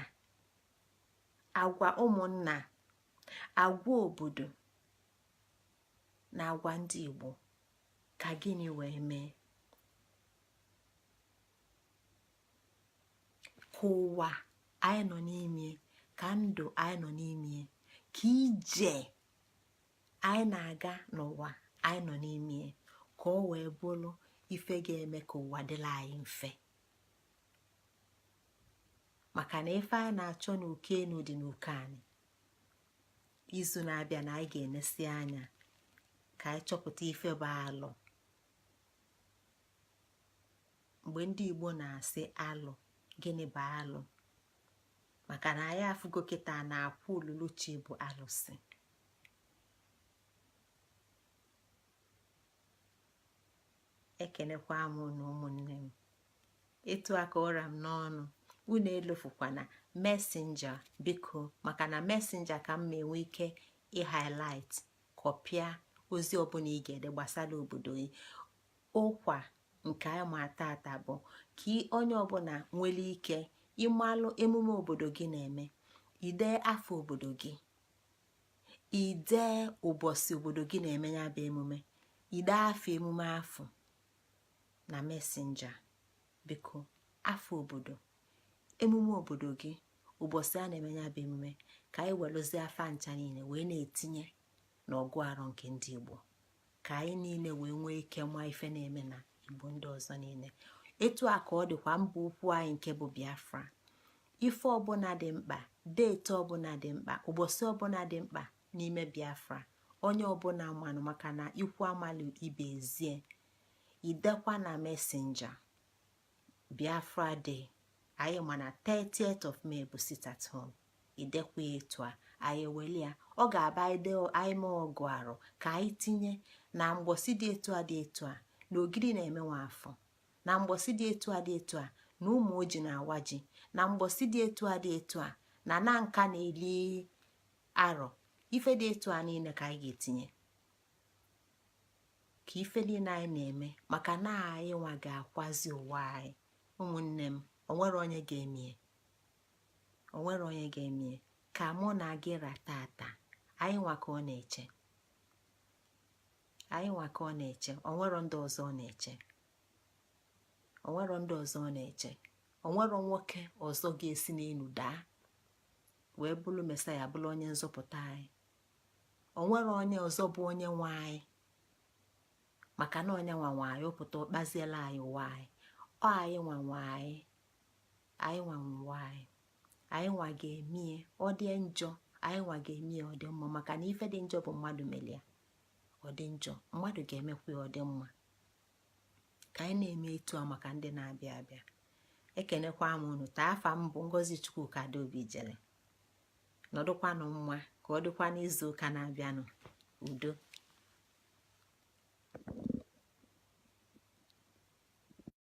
agwa ụmụnna, agwa obodo na agwa ndị Igbo ka gịnị wee mee? ka ụwa anyị nọ n'ime, ka ndụ anyị nọ n'ime, ka ije anyị na-aga n'ụwa anyị nọ n'ime, ka ọ wee bụrụ ife ga-eme ka ụwa dịla anyị mfe. maka na ife anyị na-achọ n'oke enu dị n'oke anyị. izu na-abịa na anyị ga-enesi anya ka anyị chọpụta ife bụ alụ. mgbe ndị Igbo na-asị alụ, gịnị bụ alụ? maka na anyị afụgo kịta na akwụ oluluchi bụ alụsị. ekenekwa m na ụmụnne m, etu aka ụra m n'ọnụ. unu elofukwana mesenja biko, maka na mesenja ka m enwe ike ịhighlight kọpịa ozi ọbụla ị ga-ede gbasara obodo gị. ụkwa nke anyị ma tata bụ ka onye ọbụla nwere ike ịmalụ emume obodo gị na-eme. idee afọ obodo gị, idee ụbọchị obodo gị na-eme ya bụ emume, idee afọ emume afọ, na mesenja. Biko afọ obodo, emume obodo gị, ụbọchị a na-eme ya bụ emume, ka anyị welụzie afa ncha niile wee na-etinye n'ọgụ arụ nke ndị Igbo, ka anyị niile wee nwee ike nwa ife na-eme na Igbo ndị ọzọ niile. Etu a ka ọ dịkwa mba ukwu anyị nke bụ Biafra. Ife ọbụla dị mkpa, deeti ọbụla dị mkpa, ụbọchị ọbụla dị mkpa n'ime Biafra, onye ọbụla manụ, maka na ikwu amalụ ibe ezie. Idekwa na mesenja Biafra Day, anyị mana 30th of May bụ sit at home. Idekwa etu a, anyị eweli ya, ọ ga-aba anyị mee ọgụ arụ ka anyị tinye na mgbọsị dị etu a dị etu a na ogidi na-eme nwa afọ, na mgbọsị dị etu a dị etu a na ụmụ oji na-awa ji, na mgbọsị dị etu a dị etu a na nka na-eli arọ. Ife dị etu a niile ka anyị ga-etinye, ka ife niile anyị na-eme, maka na anyị nwa ga-akwazi ụwa anyị. Ụmụnne m, onwere onye ga-emie, onwere onye ga-emie. Ka mụ na gị rata ata, anyị nwa ka ọ na-eche, anyị nwa ka ọ na-eche. Onwero ndị ọzọ ọ na-eche, onwero ndị ọzọ ọ na-eche. Onwero nwoke ọzọ ga-esi n'elu daa wee bụrụ Mesaya, bụrụ onye nzọpụta anyị. Onwero onye ọzọ bụ onye nwe anyị, maka na onye nwa nwe anyị ụpụta ụkpaziela anyị ụwa anyị. Ọ anyị nwa nwe anyị, anyị nwa nwe anyị. Anyị nwa ga-emie ọ dị njọ, anyị nwa ga-emie ọ dị mma, maka na ife dị njọ bụ mmadụ melia ọ dị njọ, mmadụ ga-emekwa ya ọ dị mma. Ka anyị na-eme etu a maka ndị na-abịa abịa. Ekenekwa m unu. Taa afa m bụ Ngozi Chukwuka Adaobi Jele. Nọdụkwanụ mma, ka ọ dịkwa n'izu ụka na-abịanụ. Udo.